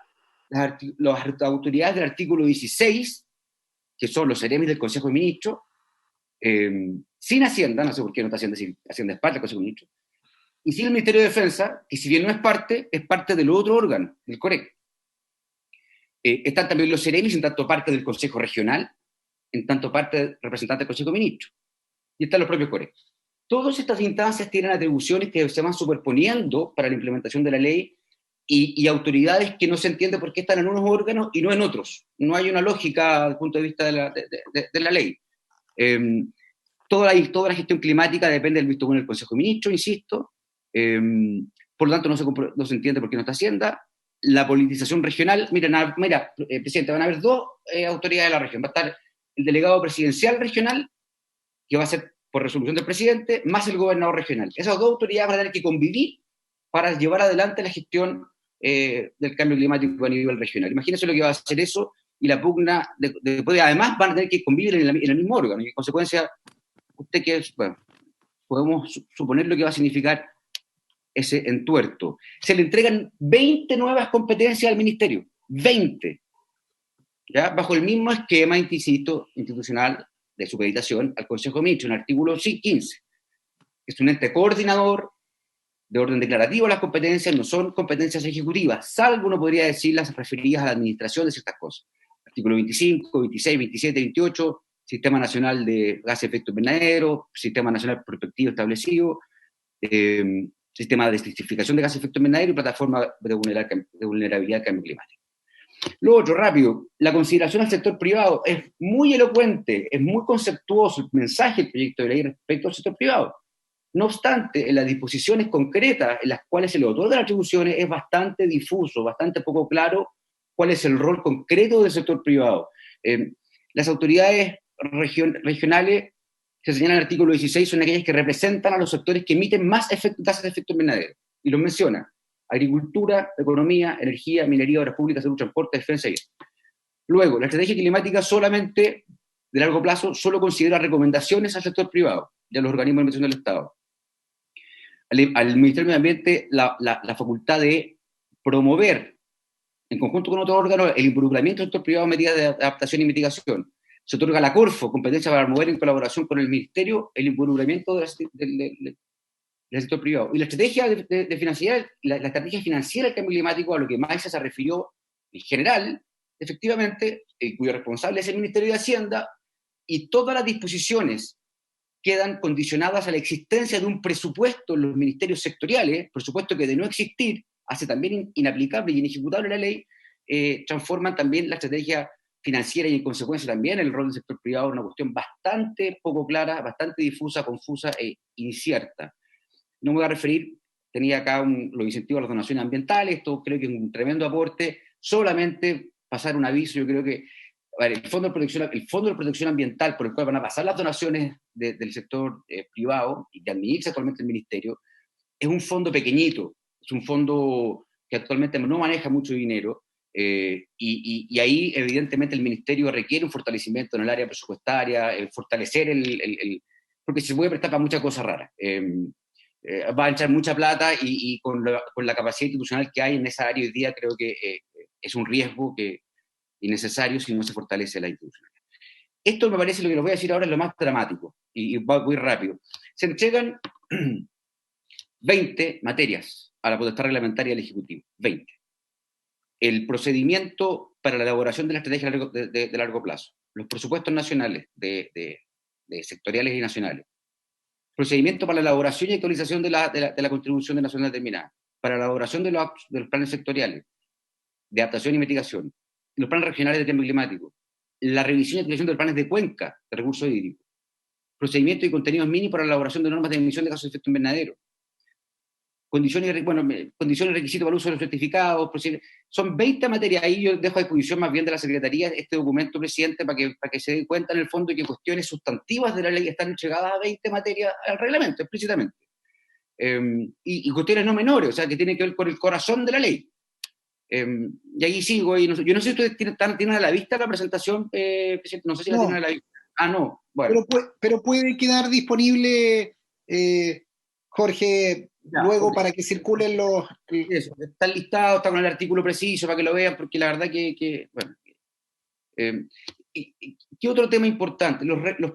las autoridades del artículo 16, que son los seremis del Consejo de Ministros, sin Hacienda, no sé por qué no está Hacienda es parte del Consejo de Ministros, y sin el Ministerio de Defensa, que si bien no es parte del otro órgano, del COREC. Están también los seremis, en tanto parte del Consejo Regional, en tanto parte representante del Consejo de Ministros, y están los propios COREC. Todas estas instancias tienen atribuciones que se van superponiendo para la implementación de la ley, y autoridades que no se entiende por qué están en unos órganos y no en otros. No hay una lógica desde el punto de vista de la ley. Toda la gestión climática depende del visto bueno del Consejo de Ministros, insisto. Por lo tanto, no se entiende por qué no está Hacienda. La politización regional, mira, presidente, van a haber 2 autoridades de la región. Va a estar el delegado presidencial regional, que va a ser por resolución del presidente, más el gobernador regional. Esas 2 autoridades van a tener que convivir para llevar adelante la gestión del cambio climático a nivel regional. Imagínense lo que va a hacer eso, y la pugna, además van a tener que convivir en el mismo órgano, y en consecuencia, podemos suponer lo que va a significar ese entuerto. Se le entregan 20 nuevas competencias al ministerio, 20, ¿ya? Bajo el mismo esquema, insisto, institucional de supeditación al Consejo de Ministros, en el artículo 15. Es un ente coordinador, de orden declarativo. Las competencias no son competencias ejecutivas, salvo, uno podría decir, las referidas a la administración de ciertas cosas. Artículo 25, 26, 27, 28, Sistema Nacional de Gases de Efecto Invernadero, Sistema Nacional Prospectivo Establecido, Sistema de Desertificación de Gases de Efecto Invernadero y Plataforma de Vulnerabilidad al Cambio Climático. Lo otro, rápido, la consideración al sector privado es muy elocuente, es muy conceptuoso el mensaje del proyecto de ley respecto al sector privado. No obstante, en las disposiciones concretas en las cuales se le otorgan atribuciones es bastante difuso, bastante poco claro cuál es el rol concreto del sector privado. Las autoridades regionales se señala en el artículo 16, son aquellas que representan a los sectores que emiten más gases de efecto invernadero. Y los menciona: agricultura, economía, energía, minería, obras públicas, salud, transporte, defensa y eso. Luego, la estrategia climática solamente, de largo plazo, solo considera recomendaciones al sector privado y a los organismos de inversión del Estado. Al Ministerio del Medio Ambiente la facultad de promover, en conjunto con otros órganos, el involucramiento del sector privado en medidas de adaptación y mitigación. Se otorga a la Corfo competencia para promover en colaboración con el Ministerio el involucramiento del sector privado. Y la estrategia de financiera, la estrategia financiera del cambio climático, a lo que Maisa se refirió en general, efectivamente, cuyo responsable es el Ministerio de Hacienda, y todas las disposiciones quedan condicionadas a la existencia de un presupuesto en los ministerios sectoriales, presupuesto que de no existir hace también inaplicable y inejecutable la ley, transforman también la estrategia financiera y en consecuencia también el rol del sector privado en una cuestión bastante poco clara, bastante difusa, confusa e incierta. No me voy a referir, tenía acá los incentivos a las donaciones ambientales, esto creo que es un tremendo aporte, solamente pasar un aviso. Yo creo que el Fondo de Protección Ambiental, por el cual van a pasar las donaciones del sector privado y que administra actualmente el Ministerio, es un fondo pequeñito, es un fondo que actualmente no maneja mucho dinero, y ahí evidentemente el Ministerio requiere un fortalecimiento en el área presupuestaria, fortalecer porque se puede prestar para muchas cosas raras. Va a echar mucha plata y con la capacidad institucional que hay en esa área hoy día, creo que es un riesgo innecesario si no se fortalece la institución. Esto me parece, lo que les voy a decir ahora, es lo más dramático, y voy rápido. Se entregan 20 materias a la potestad reglamentaria del Ejecutivo, 20. El procedimiento para la elaboración de la estrategia de largo plazo, los presupuestos nacionales, de sectoriales y nacionales, procedimiento para la elaboración y actualización de la contribución de nacional determinada, para la elaboración de los planes sectoriales, de adaptación y mitigación, los planes regionales de cambio climático, la revisión y actualización de los planes de cuenca de recursos hídricos, procedimientos y contenidos mínimos para la elaboración de normas de emisión de gases de efecto invernadero, condiciones y requisitos para el uso de los certificados. Son 20 materias. Ahí yo dejo a disposición más bien de la Secretaría este documento, presidente, para que se den cuenta en el fondo que cuestiones sustantivas de la ley están entregadas a 20 materias al reglamento, explícitamente. Y cuestiones no menores, o sea, que tienen que ver con el corazón de la ley. Y ahí sigo, yo no sé si ustedes tienen a la vista la presentación, presidente, no sé si la tienen a la vista. No, bueno.
Pero puede quedar disponible, Jorge, ya, luego para que circulen los...
Eso, está listado, está con el artículo preciso para que lo vean, porque la verdad que bueno. ¿Qué otro tema importante?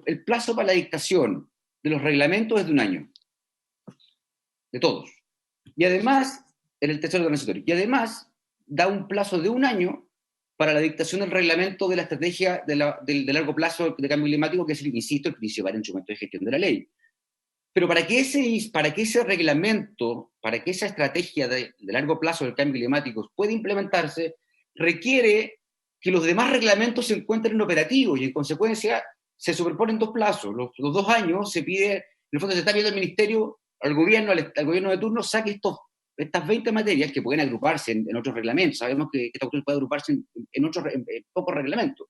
El plazo para la dictación de los reglamentos es de 1 año. De todos. Y además, en el tercero transitorio. Y además, da un plazo de 1 año para la dictación del reglamento de la estrategia de largo plazo de cambio climático, que es, insisto, el principal instrumento de gestión de la ley. Pero para que ese reglamento, para que esa estrategia de largo plazo del cambio climático pueda implementarse, requiere que los demás reglamentos se encuentren operativos y en consecuencia se superponen 2 plazos. Los 2 años se pide, en el fondo se está pidiendo al Ministerio, al gobierno de turno, saque estas 20 materias que pueden agruparse en otros reglamentos. Sabemos que esta cuestión puede agruparse en pocos reglamentos.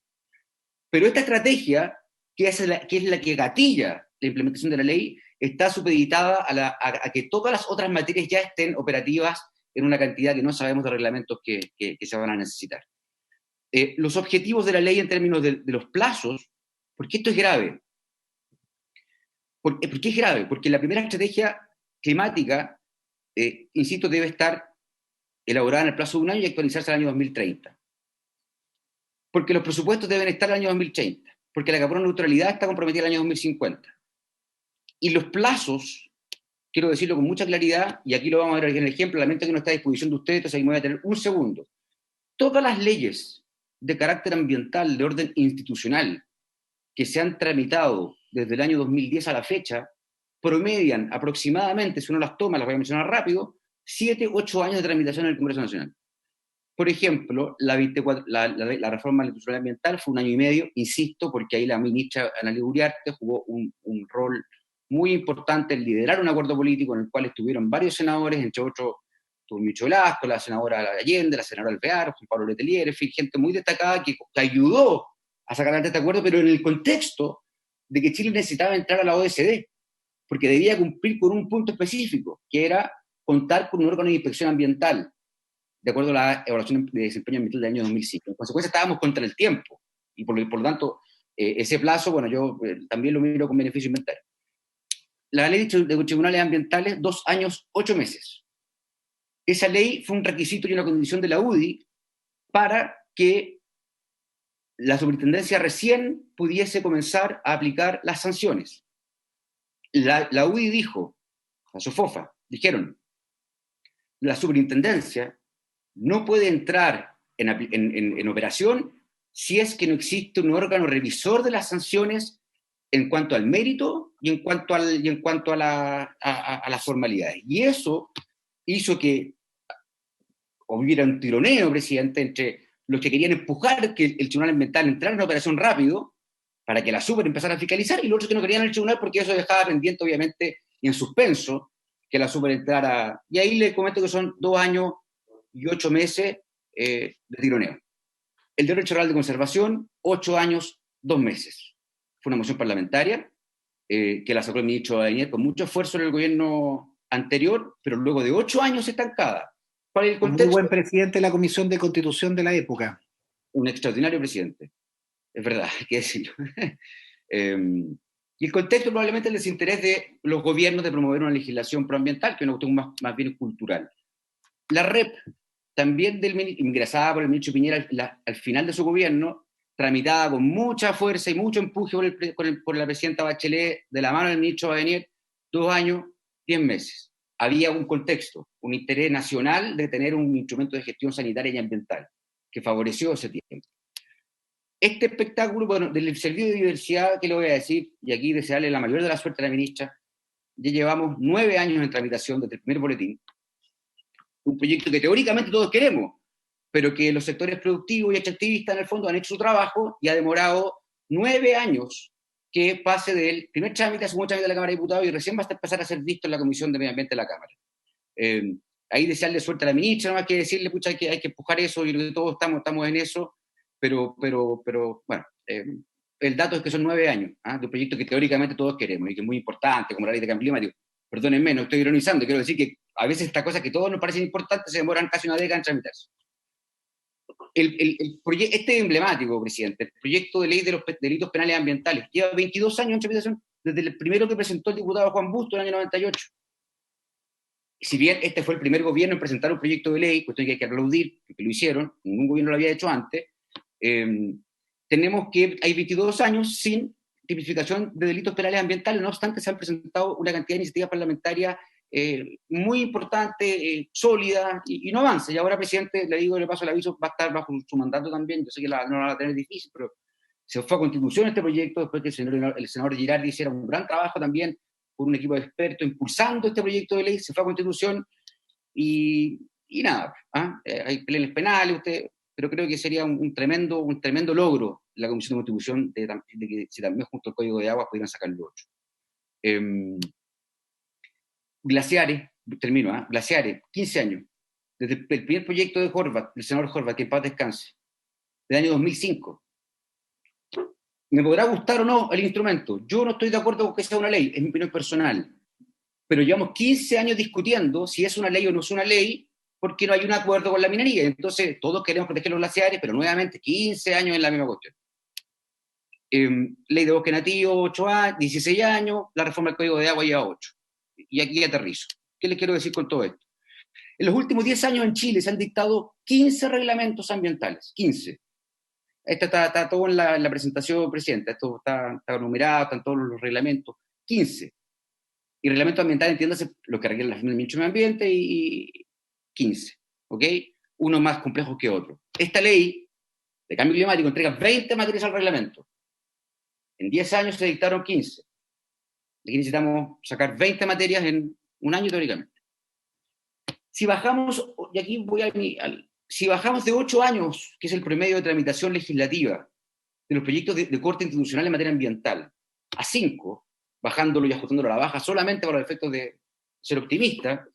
Pero esta estrategia, que es la que gatilla la implementación de la ley, está supeditada a que todas las otras materias ya estén operativas en una cantidad que no sabemos de reglamentos que se van a necesitar. Los objetivos de la ley en términos de los plazos, porque esto es grave. ¿Por qué es grave? Porque la primera estrategia climática, insisto, debe estar elaborada en el plazo de 1 año y actualizarse al año 2030. Porque los presupuestos deben estar al año 2030. Porque la carbono neutralidad está comprometida al año 2050. Y los plazos, quiero decirlo con mucha claridad, y aquí lo vamos a ver en el ejemplo, lamento que no está a disposición de ustedes, entonces ahí me voy a tener un segundo. Todas las leyes de carácter ambiental, de orden institucional, que se han tramitado desde el año 2010 a la fecha, promedian aproximadamente, si uno las toma, las voy a mencionar rápido, 7, 8 años de tramitación en el Congreso Nacional. Por ejemplo, la reforma institucional ambiental fue 1 año y medio, insisto, porque ahí la ministra Ana Lidia Uriarte jugó un rol muy importante en liderar un acuerdo político en el cual estuvieron varios senadores, entre otros estuvo Micho Velasco, la senadora Allende, la senadora Alvear, Juan Pablo Letelier, en fin, gente muy destacada que ayudó a sacar adelante este acuerdo, pero en el contexto de que Chile necesitaba entrar a la OECD, porque debía cumplir con un punto específico, que era contar con un órgano de inspección ambiental, de acuerdo a la evaluación de desempeño ambiental del año 2005. En consecuencia, estábamos contra el tiempo, y por lo tanto, ese plazo, bueno, yo también lo miro con beneficio inventario. La ley de tribunales ambientales, 2 años, 8 meses. Esa ley fue un requisito y una condición de la UDI para que la superintendencia recién pudiese comenzar a aplicar las sanciones. La UDI dijo, la SOFOFA, dijeron, la superintendencia no puede entrar en operación si es que no existe un órgano revisor de las sanciones en cuanto al mérito y en cuanto a las formalidades. Y eso hizo que hubiera un tironeo, presidente, entre los que querían empujar que el Tribunal Ambiental entrara en operación rápido para que la Super empezara a fiscalizar, y los otros que no querían el Tribunal porque eso dejaba pendiente, obviamente, y en suspenso, que la Super entrara. Y ahí le comento que son 2 años y 8 meses de tironeo. El derecho oral de conservación, 8 años, 2 meses. Fue una moción parlamentaria que la sacó el ministro Añez con mucho esfuerzo en el gobierno anterior, pero luego de 8 años estancada. ¿Cuál es el contexto?
Muy buen presidente de la Comisión de Constitución de la época.
Un extraordinario presidente, es verdad, hay que decirlo. Y el contexto probablemente el desinterés de los gobiernos de promover una legislación proambiental, que es una cuestión más bien cultural. La REP, también ingresada por el ministro Piñera al final de su gobierno, tramitada con mucha fuerza y mucho empuje por la presidenta Bachelet, de la mano del ministro Badenier, 2 años, 10 meses. Había un contexto, un interés nacional de tener un instrumento de gestión sanitaria y ambiental, que favoreció ese tiempo. Este espectáculo, bueno, del servicio de diversidad, que le voy a decir, y aquí desearle la mayor de la suerte a la ministra, ya llevamos 9 años en tramitación desde el primer boletín, un proyecto que teóricamente todos queremos, pero que los sectores productivos y extractivistas en el fondo han hecho su trabajo y ha demorado 9 años que pase del primer trámite al segundo trámite de la Cámara de Diputados y recién va a empezar a ser visto en la Comisión de Medio Ambiente de la Cámara. Ahí desearle suerte a la ministra, no más que decirle, pucha, hay que empujar eso, y todos estamos en eso, pero bueno, el dato es que son 9 años de un proyecto que teóricamente todos queremos y que es muy importante, como la ley de cambio climático. Perdónenme, no estoy ironizando, quiero decir que a veces estas cosas que a todos nos parecen importantes se demoran casi una década en tramitarse. Este es emblemático, presidente, el proyecto de ley de los delitos penales ambientales, lleva 22 años en tramitación, desde el primero que presentó el diputado Juan Busto en el año 98. Si bien este fue el primer gobierno en presentar un proyecto de ley, cuestión que hay que aplaudir, porque lo hicieron, ningún gobierno lo había hecho antes, tenemos que hay 22 años sin tipificación de delitos penales ambientales, no obstante se han presentado una cantidad de iniciativas parlamentarias muy importante, sólida, y no avanza. Y ahora, presidente, le digo, le paso el aviso, va a estar bajo su mandato también. Yo sé que no la va a tener difícil, pero se fue a Constitución este proyecto después que el senador Girardi hiciera un gran trabajo también por un equipo de expertos impulsando este proyecto de ley. Se fue a Constitución y nada, hay peleas penales, pero creo que sería un tremendo logro la Comisión de Constitución de que si también junto al Código de Aguas pudieran sacar los 8. Glaciares, termino, glaciares, 15 años. Desde el primer proyecto de Horvath, del senador Horvath, que en paz descanse, del año 2005. Me podrá gustar o no el instrumento. Yo no estoy de acuerdo con que sea una ley, es mi opinión personal. Pero llevamos 15 años discutiendo si es una ley o no es una ley, porque no hay un acuerdo con la minería. Entonces, todos queremos proteger los glaciares, pero nuevamente 15 años en la misma cuestión. Ley de bosque nativo, 8 años, 16 años, la reforma del Código de Agua lleva 8. Y aquí aterrizo. ¿Qué les quiero decir con todo esto? En los últimos 10 años en Chile se han dictado 15 reglamentos ambientales, 15. Esto está todo en la presentación, presidenta, esto está numerado, están todos los reglamentos, 15. Y reglamento ambiental, entiéndase, lo que requiere la firma del ministro de Medio Ambiente, y 15, ¿ok? Uno más complejo que otro. Esta ley de cambio climático entrega 20 materias al reglamento. En 10 años se dictaron 15. Aquí necesitamos sacar 20 materias en un año teóricamente. Si bajamos, y aquí voy si bajamos de 8 años, que es el promedio de tramitación legislativa de los proyectos de corte institucional en materia ambiental, a 5, bajándolo y ajustándolo a la baja solamente para los efectos de ser optimista,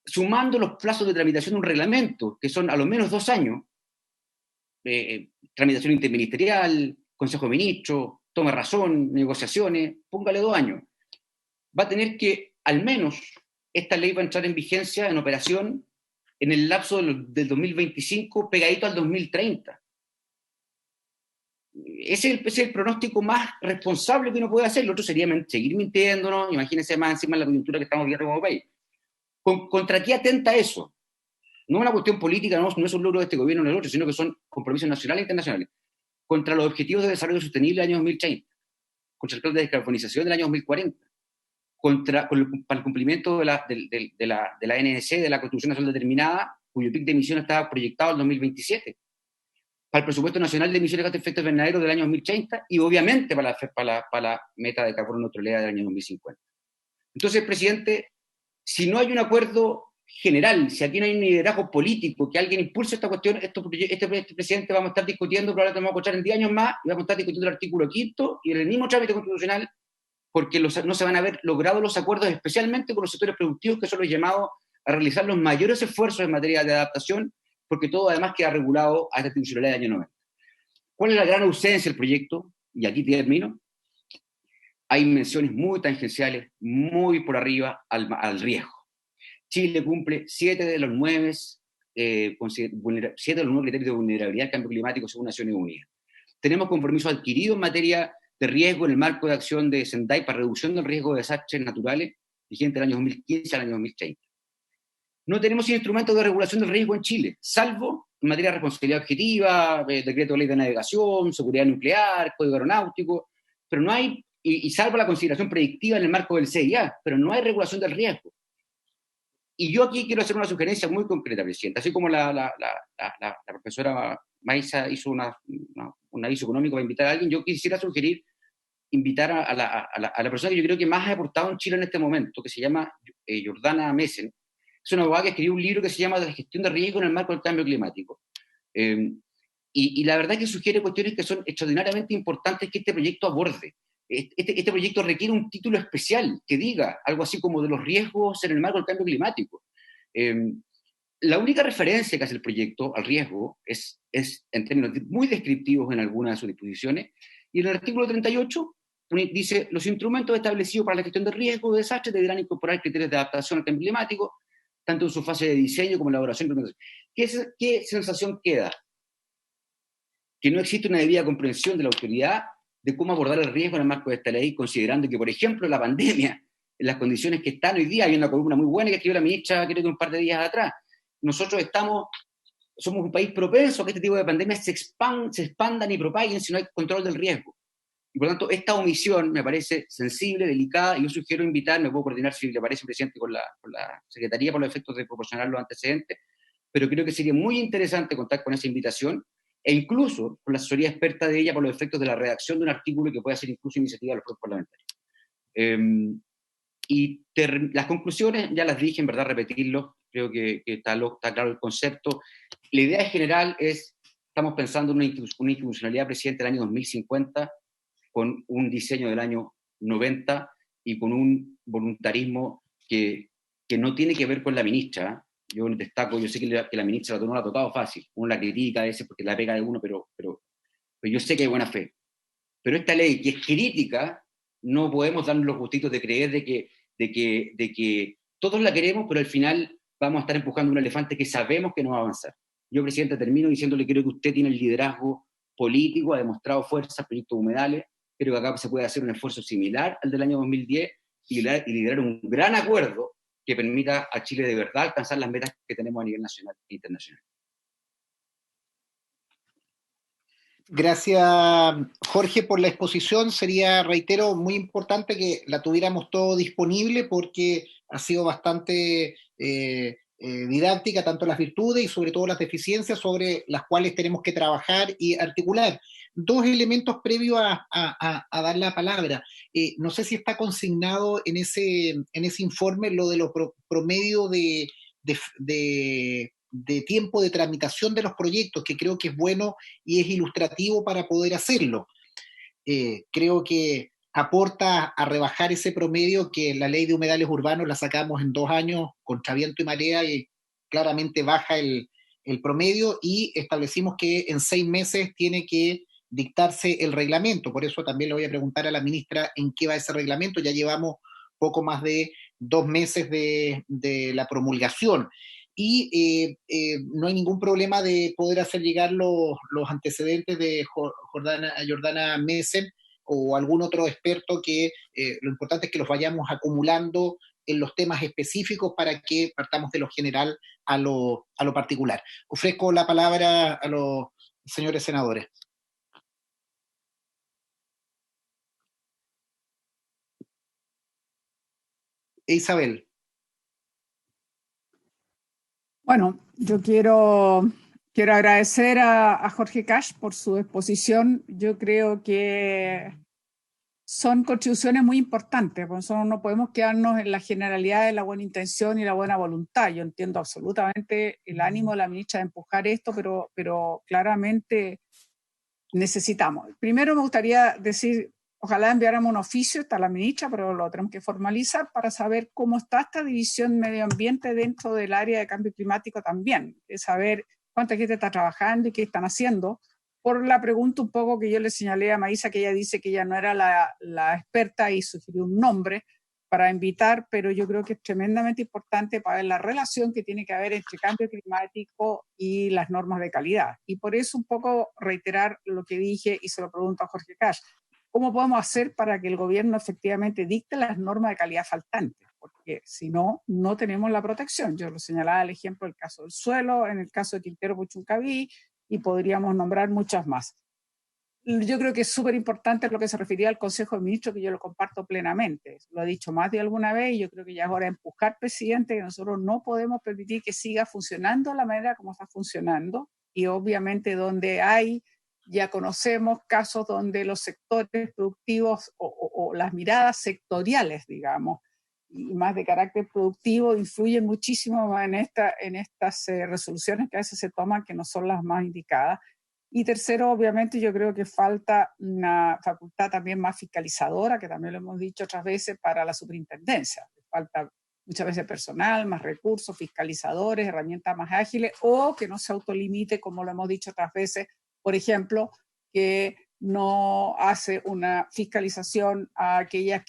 sumando los plazos de tramitación de un reglamento, que son a lo menos 2 años, tramitación interministerial, Consejo de Ministros, tome razón, negociaciones, póngale 2 años. Va a tener que, al menos, esta ley va a entrar en vigencia, en operación, en el lapso del 2025, pegadito al 2030. Ese es el pronóstico más responsable que uno puede hacer. Lo otro sería seguir mintiéndonos, imagínense más encima de la coyuntura que estamos viviendo como país. ¿Contra qué atenta eso? No es una cuestión política, no es un logro de este gobierno ni del otro, sino que son compromisos nacionales e internacionales. Contra los objetivos de desarrollo sostenible del año 2030, contra el plan de descarbonización del año 2040, para el cumplimiento de la NDC, de la Constitución Nacional Determinada, cuyo pic de emisiones estaba proyectado en 2027, para el presupuesto nacional de emisiones de gases de efecto invernadero del año 2030 y obviamente para la meta de carbono neutralidad del año 2050. Entonces, presidente, si no hay un acuerdo general, si aquí no hay un liderazgo político, que alguien impulse esta cuestión, este presidente vamos a estar discutiendo, probablemente vamos a escuchar en 10 años más, y vamos a estar discutiendo el artículo 5 y en el mismo trámite constitucional, porque no se van a haber logrado los acuerdos, especialmente con los sectores productivos, que son los llamados a realizar los mayores esfuerzos en materia de adaptación, porque todo además queda regulado a esta institucionalidad del año 90. ¿Cuál es la gran ausencia del proyecto? Y aquí termino. Hay menciones muy tangenciales, muy por arriba al riesgo. Chile cumple 7 de los 9 criterios de vulnerabilidad al cambio climático según Naciones Unidas. Tenemos compromisos adquiridos en materia de riesgo en el marco de acción de Sendai para reducción del riesgo de desastres naturales vigente del año 2015 al año 2030. No tenemos instrumentos de regulación del riesgo en Chile, salvo en materia de responsabilidad objetiva, decreto de ley de navegación, seguridad nuclear, código aeronáutico, pero no hay, y salvo la consideración predictiva en el marco del CIA, pero no hay regulación del riesgo. Y yo aquí quiero hacer una sugerencia muy concreta, presidente. Así como la profesora Maiza hizo un aviso económico para invitar a alguien, yo quisiera sugerir invitar a la persona que yo creo que más ha aportado en Chile en este momento, que se llama Jordana Messen. Es una abogada que escribió un libro que se llama La gestión de riesgo en el marco del cambio climático. Y la verdad que sugiere cuestiones que son extraordinariamente importantes que este proyecto aborde. Este proyecto requiere un título especial que diga algo así como de los riesgos en el marco del cambio climático. La única referencia que hace el proyecto al riesgo es en términos muy descriptivos en algunas de sus disposiciones, y en el artículo 38 dice: los instrumentos establecidos para la gestión de riesgo de desastres deberán incorporar criterios de adaptación al cambio climático, tanto en su fase de diseño como elaboración y implementación. ¿Qué sensación queda? Que no existe una debida comprensión de la autoridad de cómo abordar el riesgo en el marco de esta ley, considerando que, por ejemplo, la pandemia, en las condiciones que están hoy día, hay una columna muy buena que escribió la ministra, creo que un par de días atrás, nosotros somos un país propenso a que este tipo de pandemias se expandan y propaguen si no hay control del riesgo. Y por lo tanto, esta omisión me parece sensible, delicada, y yo sugiero invitar, me puedo coordinar si le parece, presidente, con la Secretaría por los efectos de proporcionar los antecedentes, pero creo que sería muy interesante contar con esa invitación, e incluso con la asesoría experta de ella por los efectos de la redacción de un artículo que pueda ser incluso iniciativa de los propios parlamentarios. Las conclusiones, ya las dije, en verdad repetirlo, creo que está claro el concepto. La idea general estamos pensando en una institucionalidad, presidente, del año 2050, con un diseño del año 90 y con un voluntarismo que no tiene que ver con la ministra. Yo destaco, yo sé que la ministra no la ha tocado fácil, uno la critica a veces porque la pega de uno, pero yo sé que hay buena fe. Pero esta ley, que es crítica, no podemos darnos los gustitos de creer de que todos la queremos, pero al final vamos a estar empujando un elefante que sabemos que no va a avanzar. Yo, presidente, termino diciéndole, creo que usted tiene el liderazgo político, ha demostrado fuerza, proyectos humedales, creo que acá se puede hacer un esfuerzo similar al del año 2010 y liderar un gran acuerdo que permita a Chile de verdad alcanzar las metas que tenemos a nivel nacional e internacional.
Gracias, Jorge, por la exposición. Sería, reitero, muy importante que la tuviéramos todo disponible porque ha sido bastante didáctica, tanto las virtudes y sobre todo las deficiencias sobre las cuales tenemos que trabajar y articular. Dos elementos previos a dar la palabra. No sé si está consignado en ese informe lo de los promedio de tiempo de tramitación de los proyectos, que creo que es bueno y es ilustrativo para poder hacerlo. Creo que aporta a rebajar ese promedio que la ley de humedales urbanos la sacamos en 2 años contra viento y marea y claramente baja el promedio, y establecimos que en 6 meses tiene que dictarse el reglamento. Por eso también le voy a preguntar a la ministra en qué va ese reglamento. Ya llevamos poco más de 2 meses de la promulgación. Y no hay ningún problema de poder hacer llegar los antecedentes de Jordana Messen o algún otro experto, que lo importante es que los vayamos acumulando en los temas específicos para que partamos de lo general a lo particular. Ofrezco la palabra a los señores senadores. Isabel.
Bueno, yo quiero agradecer a Jorge Cash por su exposición. Yo creo que son contribuciones muy importantes, porque nosotros no podemos quedarnos en la generalidad de la buena intención y la buena voluntad. Yo entiendo absolutamente el ánimo de la ministra de empujar esto, pero claramente necesitamos. Primero me gustaría decir, ojalá enviáramos un oficio, está la ministra, pero lo tenemos que formalizar para saber cómo está esta división medio ambiente dentro del área de cambio climático también, es saber cuánta gente está trabajando y qué están haciendo. Por la pregunta un poco que yo le señalé a Maísa, que ella dice que ella no era la experta y sugirió un nombre para invitar, pero yo creo que es tremendamente importante para ver la relación que tiene que haber entre cambio climático y las normas de calidad. Y por eso un poco reiterar lo que dije y se lo pregunto a Jorge Cash. ¿Cómo podemos hacer para que el gobierno efectivamente dicte las normas de calidad faltantes? Porque si no, no tenemos la protección. Yo lo señalaba el ejemplo del caso del suelo, en el caso de Quintero Puchuncaví, y podríamos nombrar muchas más. Yo creo que es súper importante lo que se refería al Consejo de Ministros, que yo lo comparto plenamente. Lo he dicho más de alguna vez y yo creo que ya es hora de empujar, presidente, que nosotros no podemos permitir que siga funcionando de la manera como está funcionando, y obviamente donde hay, ya conocemos casos donde los sectores productivos o las miradas sectoriales, digamos, y más de carácter productivo, influyen muchísimo en estas resoluciones que a veces se toman, que no son las más indicadas. Y tercero, obviamente, yo creo que falta una facultad también más fiscalizadora, que también lo hemos dicho otras veces, para la superintendencia. Falta muchas veces personal, más recursos, fiscalizadores, herramientas más ágiles, o que no se autolimite, como lo hemos dicho otras veces, por ejemplo, que no hace una fiscalización a aquellas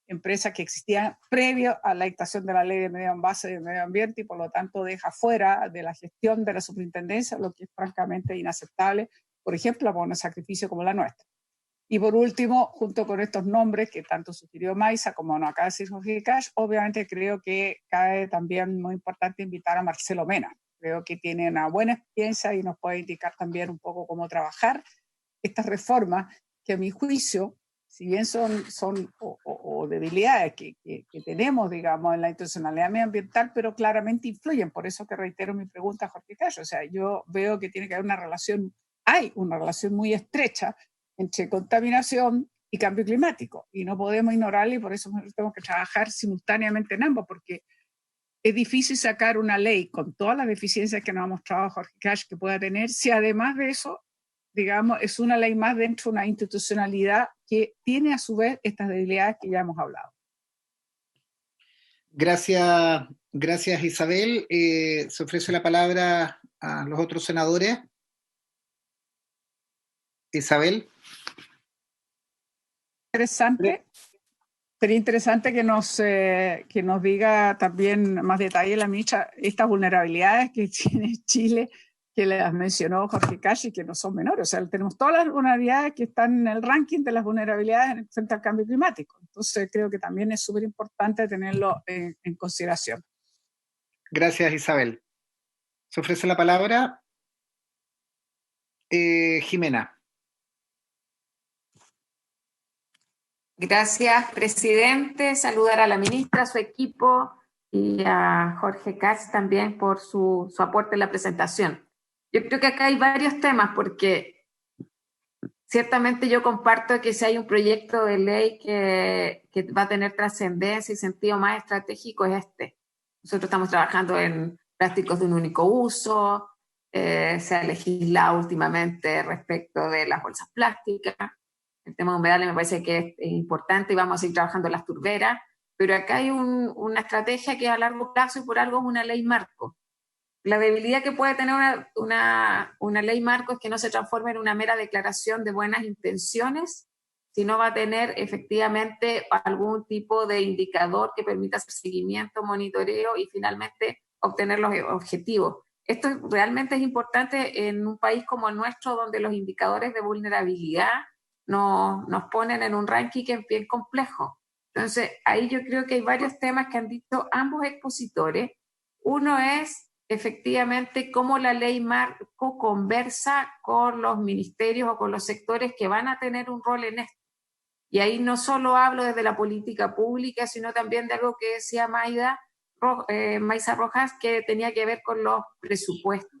empresas que existían previo a la dictación de la ley de medio ambiente y por lo tanto deja fuera de la gestión de la superintendencia, lo que es francamente inaceptable, por ejemplo, por un sacrificio como la nuestra. Y por último, junto con estos nombres que tanto sugirió Maísa como nos acaba de decir Jorge Cash, obviamente creo que cae también muy importante invitar a Marcelo Mena. Creo que tiene una buena experiencia y nos puede indicar también un poco cómo trabajar estas reformas que a mi juicio, si bien son debilidades que tenemos, digamos, en la institucionalidad medioambiental, pero claramente influyen. Por eso que reitero mi pregunta a Jorge Cayo. O sea, yo veo que tiene que haber hay una relación muy estrecha entre contaminación y cambio climático, y no podemos ignorarla, y por eso tenemos que trabajar simultáneamente en ambos, porque es difícil sacar una ley con todas las deficiencias que nos ha mostrado Jorge Cash que pueda tener, si además de eso, digamos, es una ley más dentro de una institucionalidad que tiene a su vez estas debilidades que ya hemos hablado.
Gracias Isabel. Se ofrece la palabra a los otros senadores. Isabel.
Sería interesante que nos diga también más detalle la ministra estas vulnerabilidades que tiene Chile, que las mencionó Jorge Cash y que no son menores. O sea, tenemos todas las vulnerabilidades que están en el ranking de las vulnerabilidades frente al cambio climático. Entonces creo que también es súper importante tenerlo en consideración.
Gracias Isabel. Se ofrece la palabra Jimena.
Gracias, presidente. Saludar a la ministra, a su equipo y a Jorge Cash también por su aporte en la presentación. Yo creo que acá hay varios temas, porque ciertamente yo comparto que si hay un proyecto de ley que va a tener trascendencia y sentido más estratégico es este. Nosotros estamos trabajando en plásticos de un único uso, se ha legislado últimamente respecto de las bolsas plásticas. El tema de humedales me parece que es importante y vamos a seguir trabajando en las turberas, pero acá hay una estrategia que es a largo plazo y por algo es una ley marco. La debilidad que puede tener una ley marco es que no se transforme en una mera declaración de buenas intenciones, sino va a tener efectivamente algún tipo de indicador que permita hacer seguimiento, monitoreo y finalmente obtener los objetivos. Esto realmente es importante en un país como el nuestro, donde los indicadores de vulnerabilidad nos ponen en un ranking que es bien complejo. Entonces, ahí yo creo que hay varios temas que han dicho ambos expositores. Uno es efectivamente cómo la ley marco conversa con los ministerios o con los sectores que van a tener un rol en esto. Y ahí no solo hablo desde la política pública, sino también de algo que decía Maysa Rojas, que tenía que ver con los presupuestos.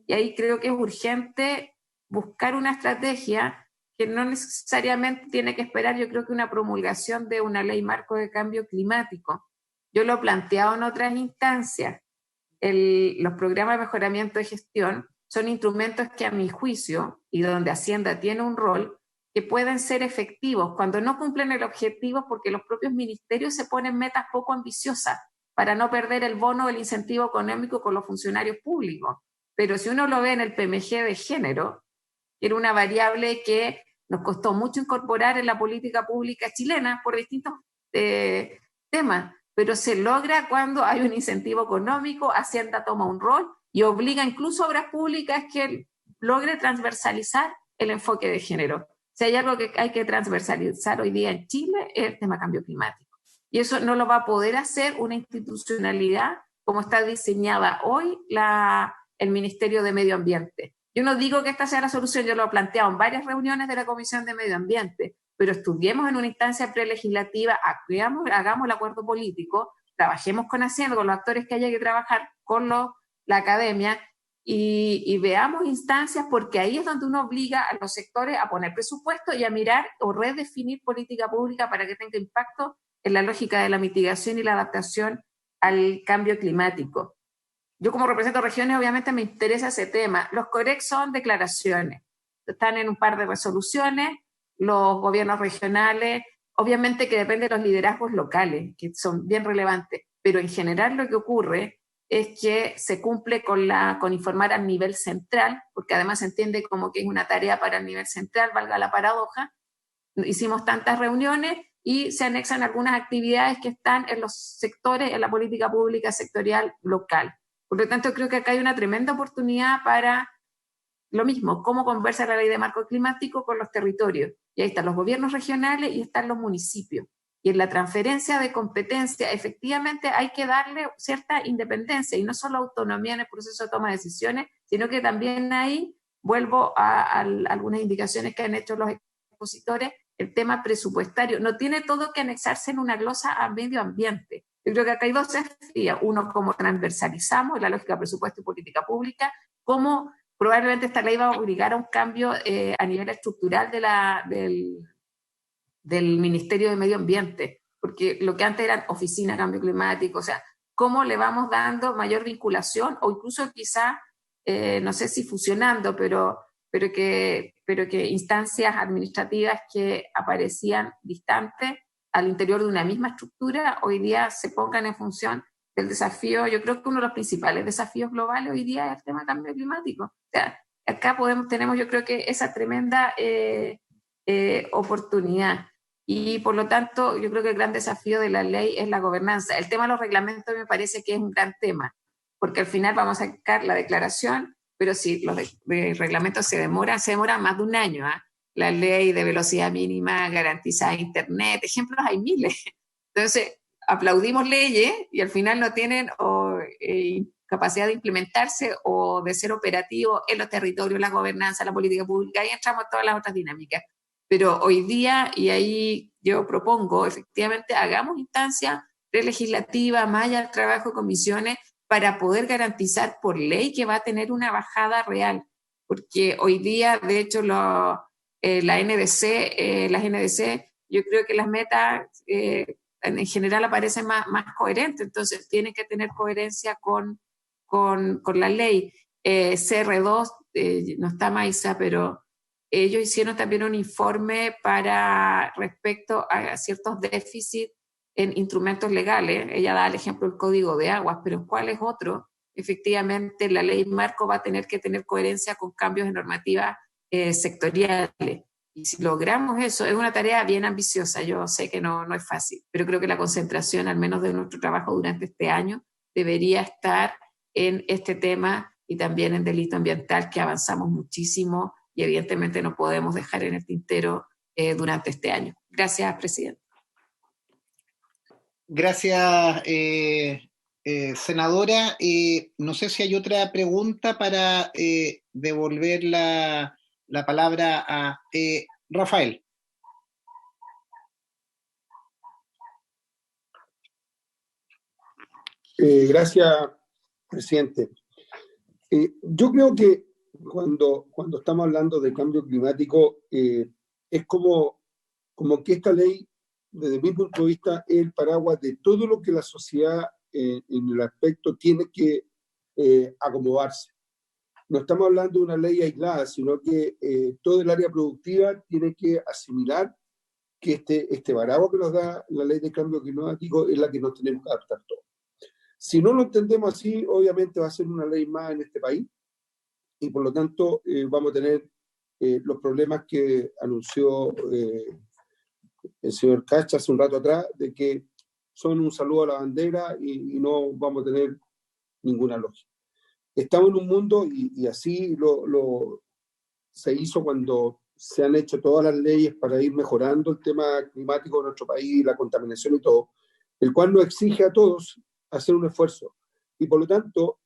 Y ahí creo que es urgente buscar una estrategia que no necesariamente tiene que esperar, yo creo que una promulgación de una ley marco de cambio climático. Yo lo he planteado en otras instancias. Los programas de mejoramiento de gestión son instrumentos que a mi juicio, y donde Hacienda tiene un rol, que pueden ser efectivos cuando no cumplen el objetivo porque los propios ministerios se ponen metas poco ambiciosas para no perder el bono o el incentivo económico con los funcionarios públicos. Pero si uno lo ve en el PMG de género, que era una variable que nos costó mucho incorporar en la política pública chilena por distintos temas, pero se logra cuando hay un incentivo económico, Hacienda toma un rol y obliga incluso a obras públicas que logre transversalizar el enfoque de género. Si hay algo que hay que transversalizar hoy día en Chile es el tema cambio climático. Y eso no lo va a poder hacer una institucionalidad como está diseñada hoy el Ministerio de Medio Ambiente. Yo no digo que esta sea la solución, yo lo he planteado en varias reuniones de la Comisión de Medio Ambiente, pero estudiemos en una instancia prelegislativa, hagamos el acuerdo político, trabajemos con Hacienda, con los actores que haya que trabajar, con la academia, y veamos instancias, porque ahí es donde uno obliga a los sectores a poner presupuesto y a mirar o redefinir política pública para que tenga impacto en la lógica de la mitigación y la adaptación al cambio climático. Yo como represento regiones obviamente me interesa ese tema. Los COREC son declaraciones, están en un par de resoluciones, los gobiernos regionales, obviamente que depende de los liderazgos locales, que son bien relevantes, pero en general lo que ocurre es que se cumple con informar al nivel central, porque además se entiende como que es una tarea para el nivel central, valga la paradoja. Hicimos tantas reuniones y se anexan algunas actividades que están en los sectores, en la política pública sectorial local. Por lo tanto, creo que acá hay una tremenda oportunidad para lo mismo, cómo conversa la ley de marco climático con los territorios. Y ahí están los gobiernos regionales y están los municipios. Y en la transferencia de competencia, efectivamente hay que darle cierta independencia y no solo autonomía en el proceso de toma de decisiones, sino que también ahí, vuelvo a algunas indicaciones que han hecho los expositores, el tema presupuestario. No tiene todo que anexarse en una glosa a medio ambiente. Yo creo que acá hay dos desafíos. Uno, cómo transversalizamos la lógica de presupuesto y política pública, cómo probablemente esta ley va a obligar a un cambio a nivel estructural del Ministerio de Medio Ambiente, porque lo que antes eran oficinas de cambio climático, o sea, cómo le vamos dando mayor vinculación o incluso quizá, no sé si fusionando, pero que instancias administrativas que aparecían distantes al interior de una misma estructura, hoy día se pongan en función del desafío. Yo creo que uno de los principales desafíos globales hoy día es el tema del cambio climático. O sea, acá tenemos yo creo que esa tremenda oportunidad. Y por lo tanto, yo creo que el gran desafío de la ley es la gobernanza. El tema de los reglamentos me parece que es un gran tema, porque al final vamos a sacar la declaración, pero si los reglamentos se demoran más de un año. La ley de velocidad mínima garantizada de Internet, ejemplos hay miles. Entonces, aplaudimos leyes y al final no tienen capacidad de implementarse o de ser operativos en los territorios, la gobernanza, la política pública, ahí entramos todas las otras dinámicas. Pero hoy día, y ahí yo propongo, efectivamente, hagamos instancias legislativas, más allá del trabajo de comisiones, para poder garantizar por ley que va a tener una bajada real. Porque hoy día, de hecho, las NDC, yo creo que las metas en general aparecen más coherentes, entonces tienen que tener coherencia con la ley. CR2, no está Maysa, pero ellos hicieron también un informe respecto a ciertos déficits en instrumentos legales. Ella da el ejemplo del Código de Aguas, pero ¿cuál es otro? efectivamente la ley marco va a tener que tener coherencia con cambios en normativas sectoriales. Y si logramos eso, es una tarea bien ambiciosa, yo sé que no es fácil, pero creo que la concentración, al menos de nuestro trabajo durante este año, debería estar en este tema y también en delito ambiental, que avanzamos muchísimo y evidentemente no podemos dejar en el tintero durante este año. Gracias, presidente.
Gracias, senadora. No sé si hay otra pregunta para devolver la palabra a Rafael.
Gracias, presidente. Yo creo que cuando estamos hablando de cambio climático, es como que esta ley, desde mi punto de vista, es el paraguas de todo lo que la sociedad en el aspecto tiene que acomodarse. No estamos hablando de una ley aislada, sino que todo el área productiva tiene que asimilar que este paraguas que nos da la ley de cambio climático es la que nos tenemos que adaptar todos. Si no lo entendemos así, obviamente va a ser una ley más en este país y por lo tanto vamos a tener los problemas que anunció el señor Cacha hace un rato atrás, de que son un saludo a la bandera y no vamos a tener ninguna lógica. Estamos en un mundo, y así se hizo cuando se han hecho todas las leyes para ir mejorando el tema climático de nuestro país, la contaminación y todo, el cual nos exige a todos hacer un esfuerzo. Y por lo tanto,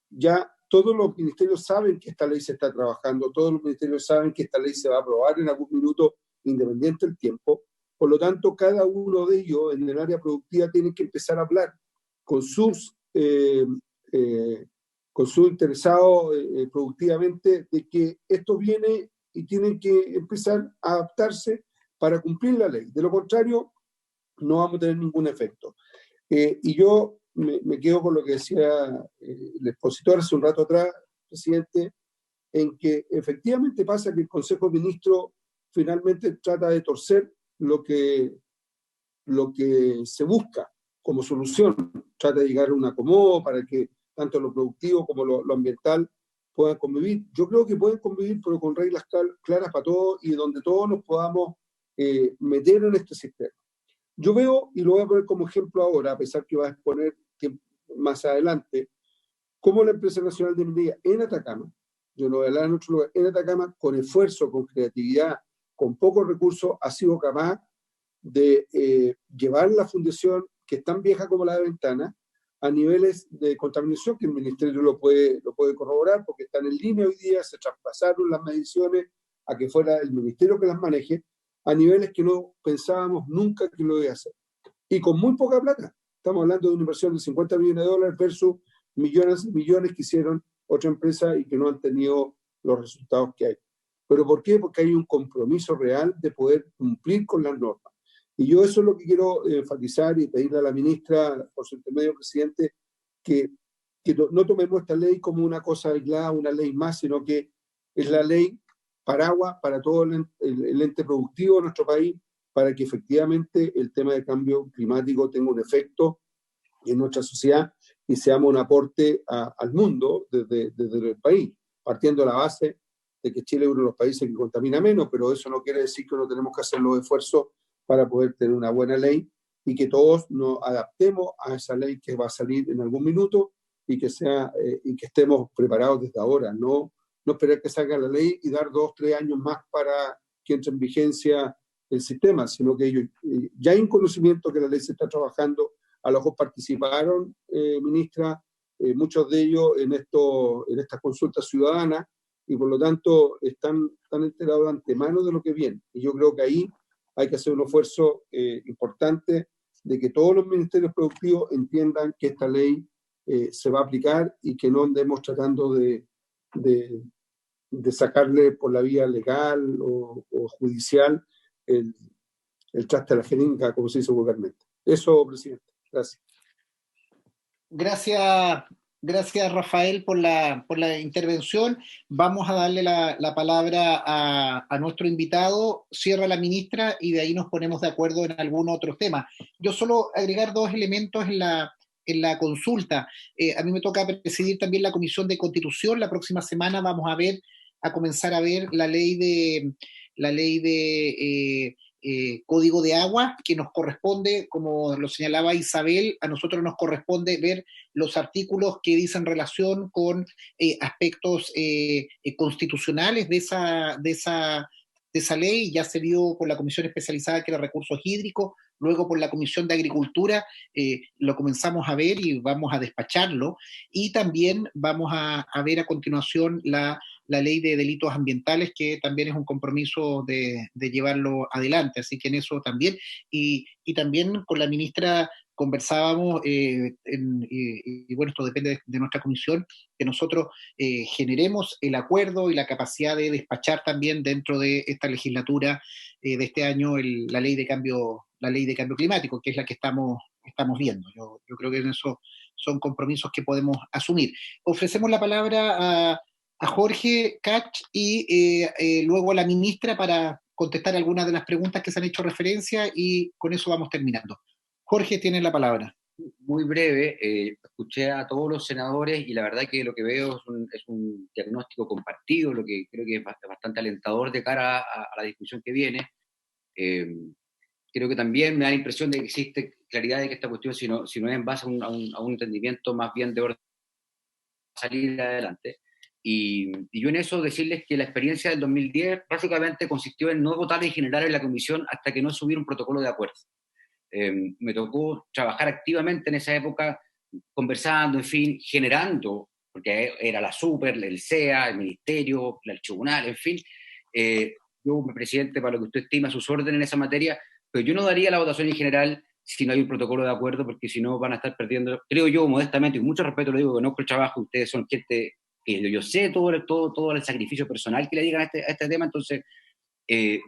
ya todos los ministerios saben que esta ley se está trabajando, todos los ministerios saben que esta ley se va a aprobar en algún minuto, independiente del tiempo. Por lo tanto, cada uno de ellos en el área productiva tiene que empezar a hablar con sus interesados productivamente de que esto viene y tienen que empezar a adaptarse para cumplir la ley. De lo contrario, no vamos a tener ningún efecto. Y yo me quedo con lo que decía el expositor hace un rato atrás, presidente, en que efectivamente pasa que el Consejo de Ministros finalmente trata de torcer lo que se busca como solución, trata de llegar a un acomodo para que tanto lo productivo como lo ambiental puedan convivir. Yo creo que pueden convivir, pero con reglas claras para todos y donde todos nos podamos meter en este sistema. Yo veo, y lo voy a poner como ejemplo ahora, a pesar que va a exponer más adelante, cómo la Empresa Nacional de Minería en Atacama, yo no voy a hablar en otro lugar, en Atacama, con esfuerzo, con creatividad, con pocos recursos, ha sido capaz de llevar la fundición, que es tan vieja como la de Ventana, a niveles de contaminación que el Ministerio lo puede corroborar, porque están en línea hoy día, se traspasaron las mediciones a que fuera el Ministerio que las maneje, a niveles que no pensábamos nunca que lo iba a hacer. Y con muy poca plata. Estamos hablando de una inversión de $50 millones versus millones que hicieron otra empresa y que no han tenido los resultados que hay. ¿Pero por qué? Porque hay un compromiso real de poder cumplir con las normas. Y yo eso es lo que quiero enfatizar y pedirle a la ministra, por su intermedio, presidente, que no tomemos esta ley como una cosa aislada, una ley más, sino que es la ley paraguas para todo el ente productivo de nuestro país, para que efectivamente el tema del cambio climático tenga un efecto en nuestra sociedad y seamos un aporte al mundo desde el país, partiendo de la base de que Chile es uno de los países que contamina menos, pero eso no quiere decir que no tenemos que hacer los esfuerzos para poder tener una buena ley y que todos nos adaptemos a esa ley que va a salir en algún minuto y que estemos preparados desde ahora, no esperar que salga la ley y dar 2 o 3 años más para que entre en vigencia el sistema, sino que ellos ya hay un conocimiento que la ley se está trabajando, a lo mejor participaron, ministra, muchos de ellos en estas consultas ciudadanas y por lo tanto están enterados de antemano de lo que viene. Y yo creo que ahí hay que hacer un esfuerzo importante de que todos los ministerios productivos entiendan que esta ley se va a aplicar y que no andemos tratando de sacarle por la vía legal o judicial el traste a la jeringa, como se dice vulgarmente. Eso, presidente. Gracias.
Gracias, Rafael, por la intervención. Vamos a darle la palabra a nuestro invitado. Cierra la ministra y de ahí nos ponemos de acuerdo en algún otro tema. Yo solo agregar 2 elementos en en la consulta. A mí me toca presidir también la Comisión de Constitución. La próxima semana vamos a comenzar a ver la ley de Código de Agua, que nos corresponde, como lo señalaba Isabel, a nosotros nos corresponde ver los artículos que dicen relación con aspectos constitucionales de esa ley. Ya se vio por la comisión especializada que era recursos hídricos, luego por la Comisión de Agricultura, lo comenzamos a ver y vamos a despacharlo, y también vamos a ver a continuación la ley de delitos ambientales, que también es un compromiso de llevarlo adelante, así que en eso también, y también con la ministra conversábamos, y bueno, esto depende de nuestra comisión, que nosotros generemos el acuerdo y la capacidad de despachar también dentro de esta legislatura de este año la ley de cambio climático, que es la que estamos viendo. Yo creo que en eso son compromisos que podemos asumir. Ofrecemos la palabra a Jorge Kach y luego a la ministra para contestar algunas de las preguntas que se han hecho referencia, y con eso vamos terminando. Jorge, tiene la palabra.
Muy breve, escuché a todos los senadores y la verdad que lo que veo es un diagnóstico compartido, lo que creo que es bastante alentador de cara a la discusión que viene. Creo que también me da la impresión de que existe claridad de que esta cuestión, si no es en base a un entendimiento más bien de orden, salir adelante. Y yo en eso decirles que la experiencia del 2010 básicamente consistió en no votar en general en la comisión hasta que no se hubiera un protocolo de acuerdo. Me tocó trabajar activamente en esa época, conversando, en fin, generando, porque era la super, el CEA, el ministerio, el tribunal, en fin. Yo, presidente, para lo que usted estima, sus órdenes en esa materia, pero yo no daría la votación en general si no hay un protocolo de acuerdo, porque si no van a estar perdiendo, creo yo, modestamente, y con mucho respeto lo digo, conozco el trabajo, ustedes son gente que yo sé todo el sacrificio personal que le digan a este tema, entonces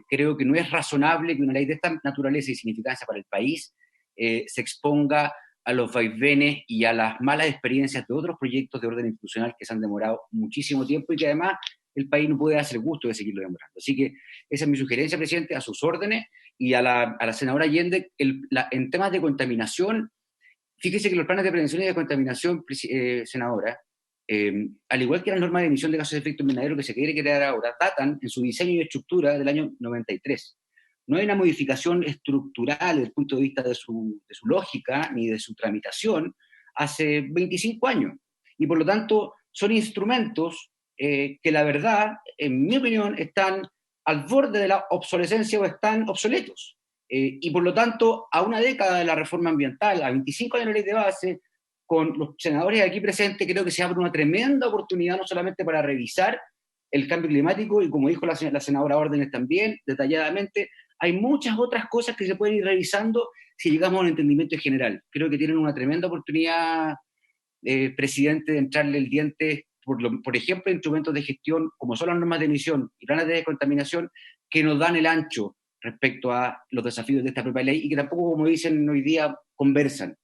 creo que no es razonable que una ley de esta naturaleza y significancia para el país se exponga a los vaivenes y a las malas experiencias de otros proyectos de orden institucional que se han demorado muchísimo tiempo y que además el país no puede darse el gusto de seguirlo demorando. Así que esa es mi sugerencia, presidente, a sus órdenes, y a la senadora Allende, en temas de contaminación, fíjese que los planes de prevención y de contaminación, senadora, al igual que las normas de emisión de gases de efecto invernadero que se quiere crear ahora, datan en su diseño y estructura del año 93. No hay una modificación estructural desde el punto de vista de su lógica ni de su tramitación hace 25 años. Y por lo tanto son instrumentos que la verdad, en mi opinión, están al borde de la obsolescencia o están obsoletos. Y por lo tanto, a una década de la reforma ambiental, a 25 años de la ley de base, con los senadores aquí presentes, creo que se abre una tremenda oportunidad no solamente para revisar el cambio climático, y como dijo la senadora Órdenes también, detalladamente, hay muchas otras cosas que se pueden ir revisando si llegamos a un entendimiento general. Creo que tienen una tremenda oportunidad, presidente, de entrarle el diente, por ejemplo, instrumentos de gestión, como son las normas de emisión y planes de descontaminación, que nos dan el ancho respecto a los desafíos de esta propia ley y que tampoco, como dicen hoy día, conversan.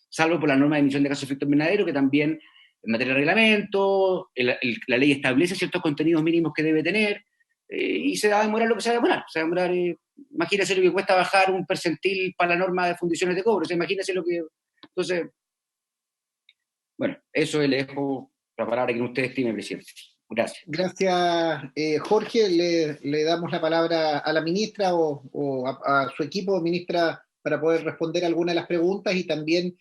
Salvo por la norma de emisión de gases de efecto invernadero, que también en materia de reglamento, la ley establece ciertos contenidos mínimos que debe tener, y se va a demorar lo que se va a demorar. Se va a demorar, imagínese lo que cuesta bajar un percentil para la norma de fundiciones de cobre, o sea, imagínese lo que... Entonces, bueno, eso le dejo la palabra que usted estime, presidente. Gracias.
Gracias, Jorge. Le damos la palabra a la ministra o a su equipo, ministra, para poder responder algunas de las preguntas y también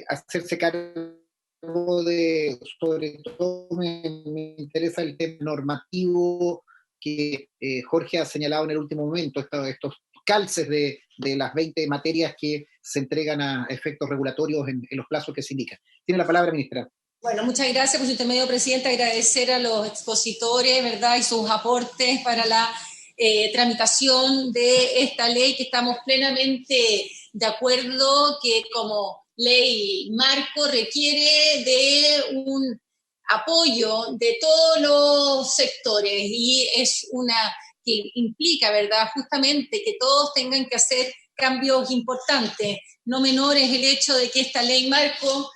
hacerse cargo de, sobre todo me interesa el tema normativo que Jorge ha señalado en el último momento, estos calces de las 20 materias que se entregan a efectos regulatorios en los plazos que se indican. Tiene la palabra, ministra.
Bueno, muchas gracias por su intermedio, presidente. Agradecer a los expositores, ¿verdad?, y sus aportes para la tramitación de esta ley, que estamos plenamente de acuerdo que como ley marco requiere de un apoyo de todos los sectores, y es una que implica, ¿verdad?, justamente que todos tengan que hacer cambios importantes. No menor es el hecho de que esta ley marco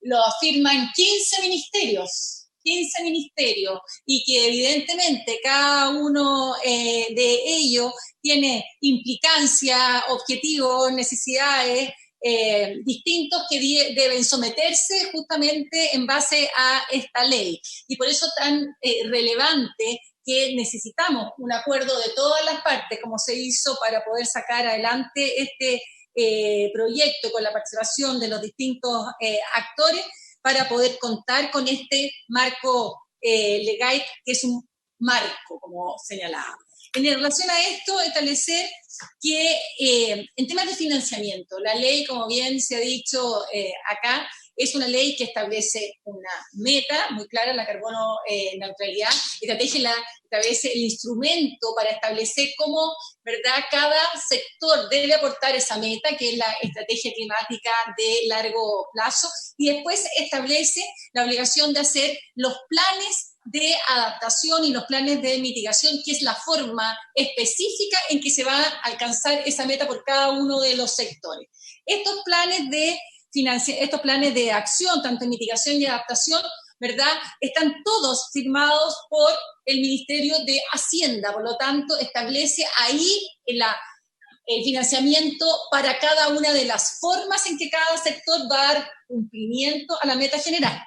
lo afirman 15 ministerios, y que evidentemente cada uno de ellos tiene implicancias, objetivos, necesidades distintos que deben someterse justamente en base a esta ley. Y por eso tan relevante que necesitamos un acuerdo de todas las partes, como se hizo para poder sacar adelante este proyecto con la participación de los distintos actores, para poder contar con este marco legal, que es un marco, como señalaba. En relación a esto, establecer que en temas de financiamiento, la ley, como bien se ha dicho acá, es una ley que establece una meta muy clara, la carbono neutralidad, establece el instrumento para establecer cómo, ¿verdad?, cada sector debe aportar esa meta, que es la estrategia climática de largo plazo, y después establece la obligación de hacer los planes de adaptación y los planes de mitigación, que es la forma específica en que se va a alcanzar esa meta por cada uno de los sectores. Estos planes de acción, tanto en mitigación y adaptación, ¿verdad?, están todos firmados por el Ministerio de Hacienda, por lo tanto, establece ahí el financiamiento para cada una de las formas en que cada sector va a dar cumplimiento a la meta general.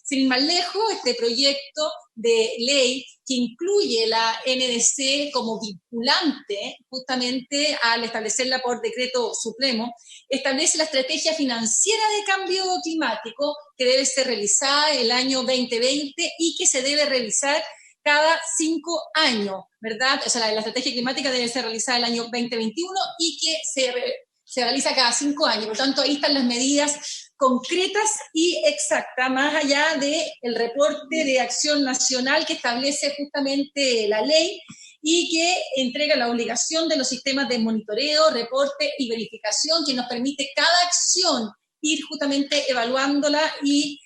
Sin ir más lejos, este proyecto de ley que incluye la NDC como vinculante, justamente al establecerla por decreto supremo, establece la estrategia financiera de cambio climático que debe ser realizada el año 2020 y que se debe realizar cada 5 años, ¿verdad? O sea, la estrategia climática debe ser realizada el año 2021 y que se realiza cada 5 años. Por tanto, ahí están las medidas concretas y exactas, más allá del reporte de acción nacional que establece justamente la ley y que entrega la obligación de los sistemas de monitoreo, reporte y verificación, que nos permite cada acción ir justamente evaluándola y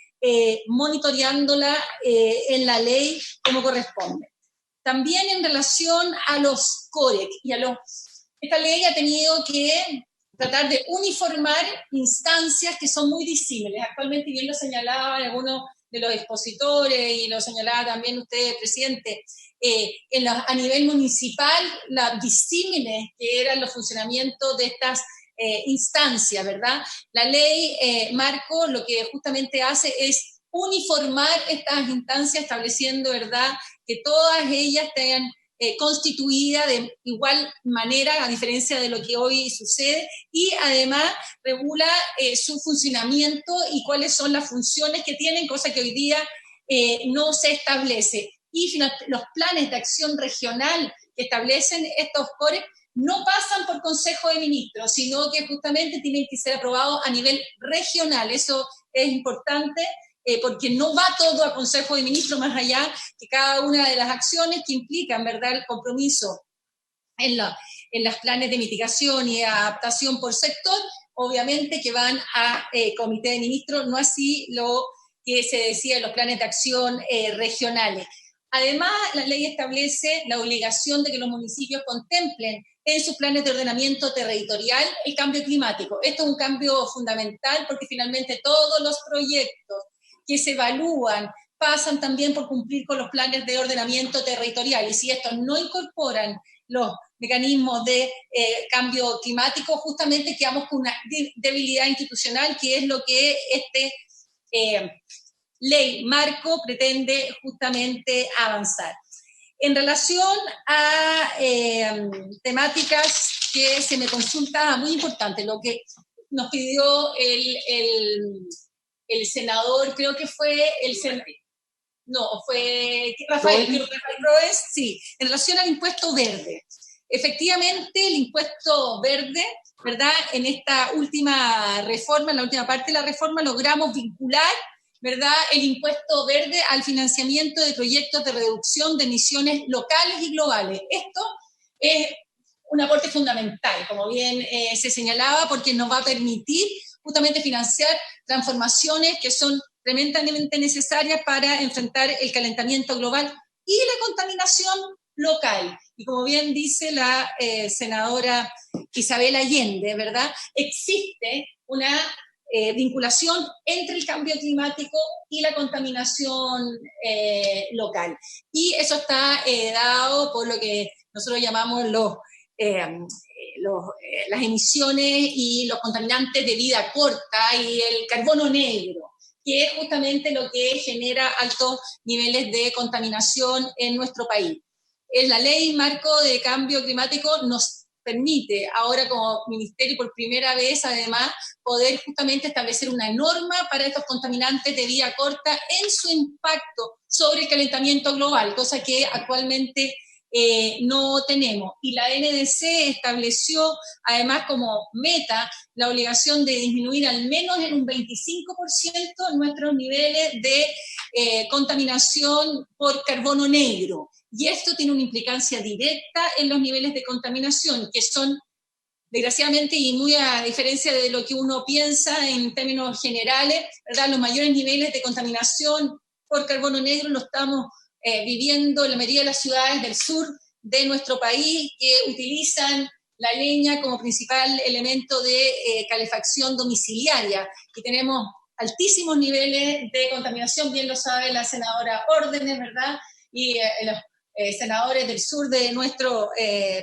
monitoreándola en la ley como corresponde. También en relación a los COREC esta ley ha tenido que tratar de uniformar instancias que son muy disímiles. Actualmente, bien lo señalaban algunos de los expositores y lo señalaba también usted, presidente, a nivel municipal, las disímiles que eran los funcionamientos de estas instancias, ¿verdad? La ley marco lo que justamente hace es uniformar estas instancias, estableciendo, ¿verdad?, que todas ellas tengan constituida de igual manera, a diferencia de lo que hoy sucede, y además regula su funcionamiento y cuáles son las funciones que tienen, cosa que hoy día no se establece. Y los planes de acción regional que establecen estos COREC no pasan por Consejo de Ministros, sino que justamente tienen que ser aprobados a nivel regional. Eso es importante, porque no va todo a Consejo de Ministros, más allá que cada una de las acciones que implican, ¿verdad?, el compromiso en los planes de mitigación y adaptación por sector, obviamente que van a Comité de Ministros, no así lo que se decía en los planes de acción regionales. Además, la ley establece la obligación de que los municipios contemplen en sus planes de ordenamiento territorial el cambio climático. Esto es un cambio fundamental porque finalmente todos los proyectos que se evalúan pasan también por cumplir con los planes de ordenamiento territorial. Y si estos no incorporan los mecanismos de cambio climático, justamente quedamos con una debilidad institucional, que es lo que ley marco pretende justamente avanzar. En relación a temáticas que se me consulta, muy importante, lo que nos pidió el senador, creo que fue Rafael Roes, sí, en relación al impuesto verde. Efectivamente, el impuesto verde, ¿verdad?, en esta última reforma, en la última parte de la reforma, logramos vincular, ¿verdad?, el impuesto verde al financiamiento de proyectos de reducción de emisiones locales y globales. Esto es un aporte fundamental, como bien se señalaba, porque nos va a permitir justamente financiar transformaciones que son tremendamente necesarias para enfrentar el calentamiento global y la contaminación local. Y como bien dice la senadora Isabel Allende, ¿verdad?, existe una vinculación entre el cambio climático y la contaminación local. Y eso está dado por lo que nosotros llamamos las emisiones y los contaminantes de vida corta y el carbono negro, que es justamente lo que genera altos niveles de contaminación en nuestro país. La Ley Marco de Cambio Climático nos permite ahora como ministerio por primera vez además poder justamente establecer una norma para estos contaminantes de vida corta en su impacto sobre el calentamiento global, cosa que actualmente no tenemos. Y la NDC estableció además como meta la obligación de disminuir al menos en un 25% nuestros niveles de contaminación por carbono negro. Y esto tiene una implicancia directa en los niveles de contaminación, que son, desgraciadamente, y muy a diferencia de lo que uno piensa en términos generales, ¿verdad? Los mayores niveles de contaminación por carbono negro lo estamos viviendo en la mayoría de las ciudades del sur de nuestro país, que utilizan la leña como principal elemento de calefacción domiciliaria. Y tenemos altísimos niveles de contaminación, bien lo sabe la senadora Órdenes, ¿verdad? Y los senadores del sur de nuestro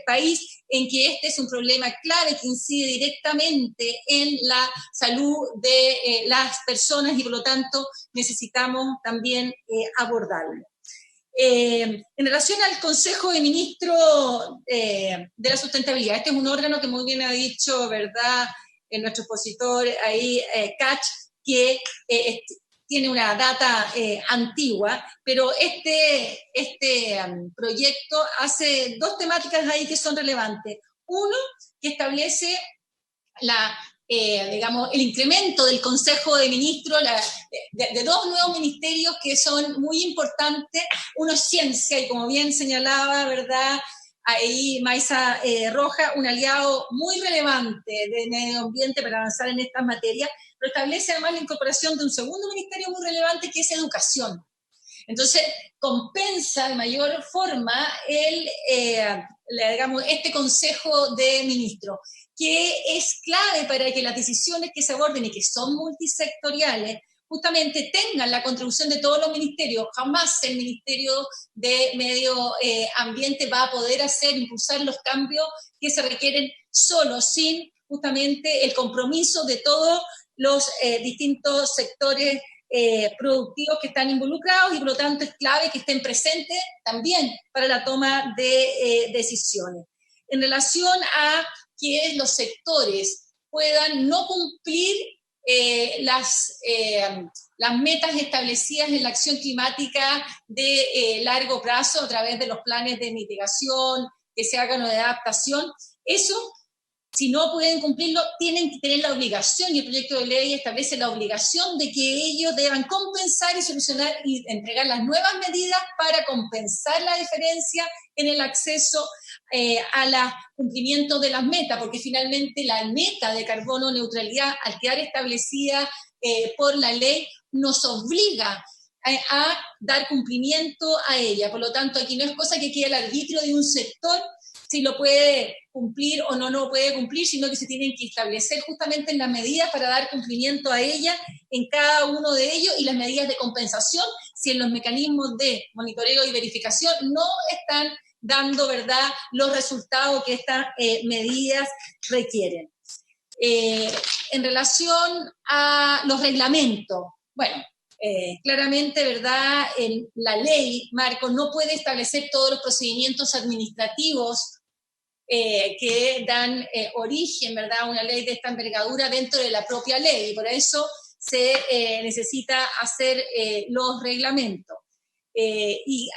país, en que este es un problema clave que incide directamente en la salud de las personas y por lo tanto necesitamos también abordarlo. En relación al Consejo de Ministros de la Sustentabilidad, este es un órgano que muy bien ha dicho, ¿verdad?, nuestro expositor ahí, Kach, que tiene una data antigua, pero este proyecto hace dos temáticas ahí que son relevantes. Uno, que establece digamos, el incremento del Consejo de Ministros de dos nuevos ministerios que son muy importantes. Uno es ciencia, y como bien señalaba, ¿verdad?, ahí Maysa Roja, un aliado muy relevante de medio ambiente para avanzar en estas materias, pero establece además la incorporación de un segundo ministerio muy relevante que es educación. Entonces, compensa de mayor forma digamos, este Consejo de Ministros, que es clave para que las decisiones que se aborden y que son multisectoriales justamente tengan la contribución de todos los ministerios. Jamás el Ministerio de Medio Ambiente va a poder impulsar los cambios que se requieren solo, sin justamente el compromiso de todos los distintos sectores productivos que están involucrados, y por lo tanto es clave que estén presentes también para la toma de decisiones. En relación a que los sectores puedan no cumplir las metas establecidas en la acción climática de largo plazo a través de los planes de mitigación, que se hagan o de adaptación, eso, si no pueden cumplirlo, tienen que tener la obligación, y el proyecto de ley establece la obligación de que ellos deban compensar y solucionar y entregar las nuevas medidas para compensar la diferencia en el acceso al cumplimiento de las metas, porque finalmente la meta de carbono neutralidad, al quedar establecida por la ley, nos obliga a dar cumplimiento a ella. Por lo tanto, aquí no es cosa que quede al arbitrio de un sector si lo puede cumplir o no lo puede cumplir, sino que se tienen que establecer justamente las medidas para dar cumplimiento a ella en cada uno de ellos, y las medidas de compensación si en los mecanismos de monitoreo y verificación no están dando, ¿verdad?, los resultados que estas medidas requieren. En relación a los reglamentos, bueno, claramente, ¿verdad?, la ley Marco no puede establecer todos los procedimientos administrativos que dan origen, ¿verdad?, a una ley de esta envergadura dentro de la propia ley, y por eso se necesita hacer los reglamentos. Y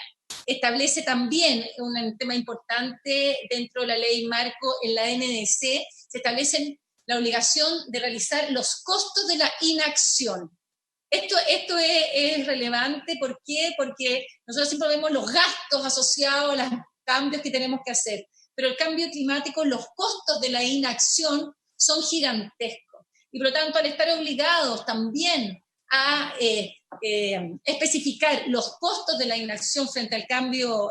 establece también un tema importante dentro de la ley Marco, en la NDC, se establece la obligación de realizar los costos de la inacción. Esto es relevante, ¿por qué? Porque nosotros siempre vemos los gastos asociados a los cambios que tenemos que hacer, pero el cambio climático, los costos de la inacción son gigantescos, y por lo tanto, al estar obligados también a especificar los costos de la inacción frente al cambio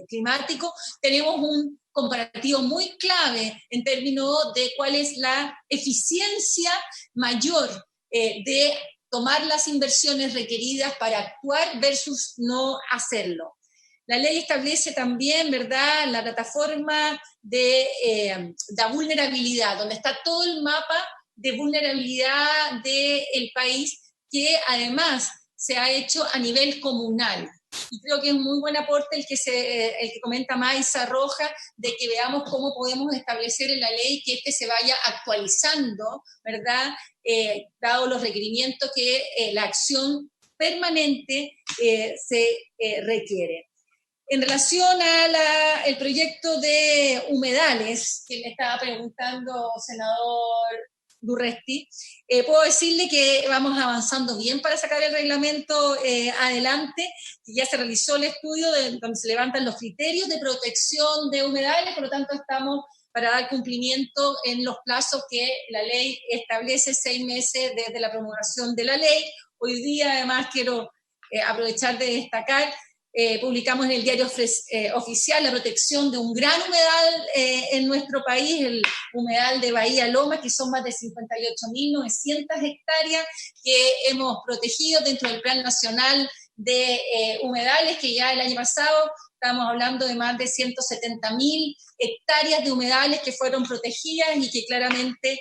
climático, tenemos un comparativo muy clave en términos de cuál es la eficiencia mayor de tomar las inversiones requeridas para actuar versus no hacerlo. La ley establece también, ¿verdad?, la plataforma de la vulnerabilidad, donde está todo el mapa de vulnerabilidad del país, que además se ha hecho a nivel comunal. Y creo que es un muy buen aporte el que comenta Maysa Roja, de que veamos cómo podemos establecer en la ley que se vaya actualizando, ¿verdad?, dado los requerimientos que la acción permanente se requiere. En relación al proyecto de humedales, que me estaba preguntando, senador Durresti, puedo decirle que vamos avanzando bien para sacar el reglamento adelante, que ya se realizó el estudio donde se levantan los criterios de protección de humedales, por lo tanto estamos para dar cumplimiento en los plazos que la ley establece, 6 meses desde la promulgación de la ley. Hoy día, además, quiero aprovechar de destacar, publicamos en el diario oficial la protección de un gran humedal en nuestro país, el humedal de Bahía Lomas, que son más de 58.900 hectáreas que hemos protegido dentro del Plan Nacional de Humedales, que ya el año pasado estamos hablando de más de 170.000 hectáreas de humedales que fueron protegidas y que claramente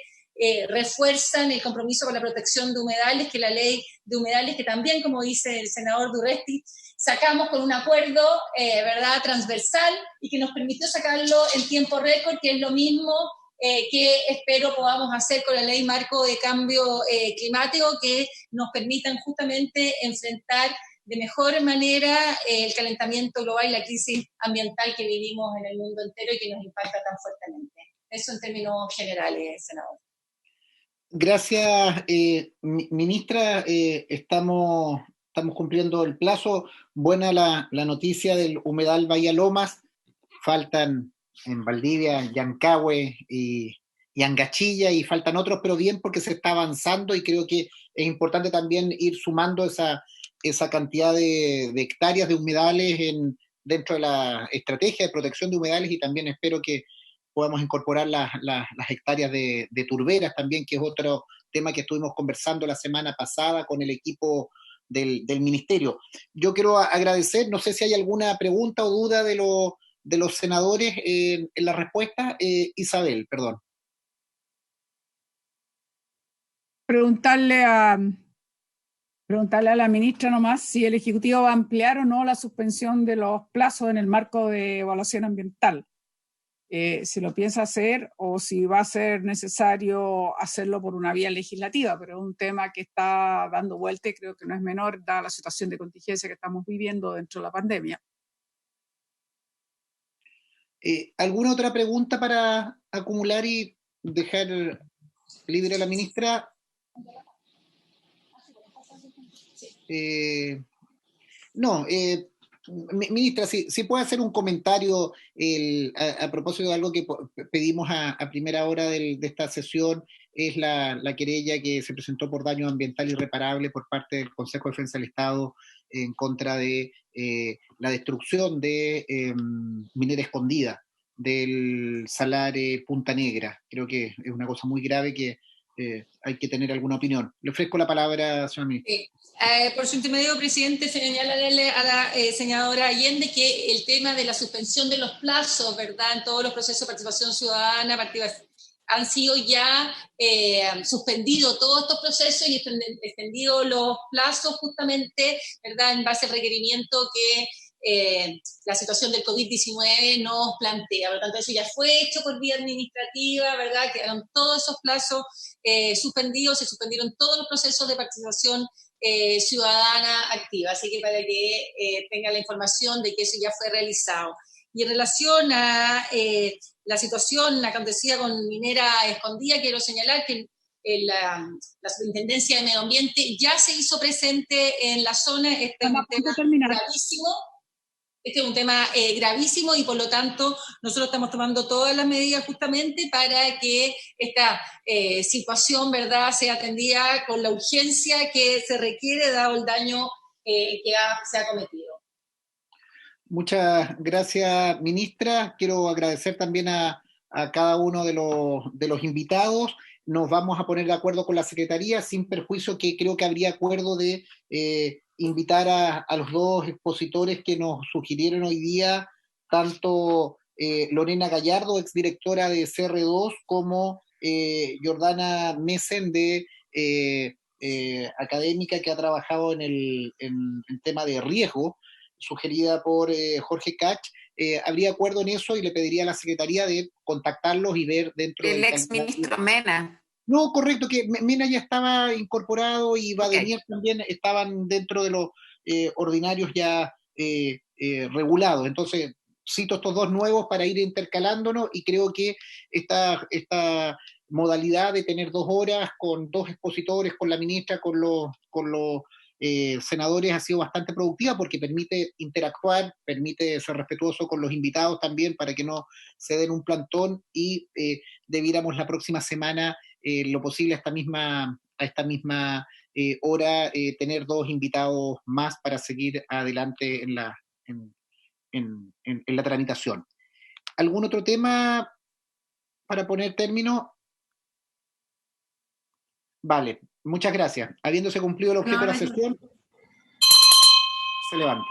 refuerzan el compromiso con la protección de humedales, que la ley de humedales, que también, como dice el senador Durresti, sacamos con un acuerdo, ¿verdad?, transversal, y que nos permitió sacarlo en tiempo récord, que es lo mismo que espero podamos hacer con la ley marco de cambio climático, que nos permitan justamente enfrentar de mejor manera el calentamiento global y la crisis ambiental que vivimos en el mundo entero y que nos impacta tan fuertemente. Eso en términos generales, senador.
Gracias, ministra. Estamos cumpliendo el plazo. Buena la noticia del humedal Bahía Lomas. Faltan en Valdivia, Yancahue y Angachilla, y faltan otros, pero bien, porque se está avanzando, y creo que es importante también ir sumando esa cantidad de hectáreas de humedales dentro de la estrategia de protección de humedales, y también espero que podamos incorporar las hectáreas de turberas también, que es otro tema que estuvimos conversando la semana pasada con el equipo del ministerio. Yo quiero agradecer, no sé si hay alguna pregunta o duda de los senadores en la respuesta. Isabel, perdón.
Preguntarle a la ministra nomás si el Ejecutivo va a ampliar o no la suspensión de los plazos en el marco de evaluación ambiental. Si lo piensa hacer o si va a ser necesario hacerlo por una vía legislativa, pero es un tema que está dando vuelta y creo que no es menor, dada la situación de contingencia que estamos viviendo dentro de la pandemia.
¿Alguna otra pregunta para acumular y dejar libre a la ministra? No, ministra, si puede hacer un comentario a propósito de algo que pedimos a primera hora de esta sesión, es la querella que se presentó por daño ambiental irreparable por parte del Consejo de Defensa del Estado en contra de la destrucción de Minera Escondida del salar Punta Negra. Creo que es una cosa muy grave que hay que tener alguna opinión. Le ofrezco la palabra, señora ministra.
Por su intermedio, presidente, señalarle a la senadora Allende que el tema de la suspensión de los plazos, ¿verdad?, en todos los procesos de participación ciudadana han sido ya suspendidos todos estos procesos y extendido los plazos justamente, ¿verdad?, en base al requerimiento que la situación del COVID-19 nos plantea. Por lo tanto, eso ya fue hecho por vía administrativa, ¿verdad?, quedaron todos esos plazos suspendidos, se suspendieron todos los procesos de participación ciudadana activa, así que para que tenga la información de que eso ya fue realizado. Y en relación a la situación acontecida con Minera Escondida, quiero señalar que la Superintendencia de Medio Ambiente ya se hizo presente en la zona. Este es un tema gravísimo y por lo tanto nosotros estamos tomando todas las medidas justamente para que esta situación, ¿verdad?, sea atendida con la urgencia que se requiere dado el daño que se ha cometido.
Muchas gracias, ministra. Quiero agradecer también a cada uno de los invitados. nos vamos a poner de acuerdo con la Secretaría, sin perjuicio que creo que habría acuerdo de invitar a los dos expositores que nos sugirieron hoy día, tanto Lorena Gallardo, exdirectora de CR2, como Jordana Messen, de académica que ha trabajado en el tema de riesgo, sugerida por Jorge Kach. Habría acuerdo en eso y le pediría a la Secretaría de contactarlos y ver dentro del
exministro Mena.
No, correcto, que Mena ya estaba incorporado y Badenier
Okay.
también estaban dentro de los ordinarios ya regulados. Entonces, cito estos dos nuevos para ir intercalándonos y creo que esta modalidad de tener 2 horas con 2 expositores, con la ministra, con los senadores ha sido bastante productiva porque permite interactuar, permite ser respetuoso con los invitados también para que no se den un plantón y debiéramos la próxima semana lo posible a esta misma hora tener 2 invitados más para seguir adelante en la tramitación. ¿Algún otro tema para poner término? Vale, muchas gracias. Habiéndose cumplido el objeto de la sesión, se levanta.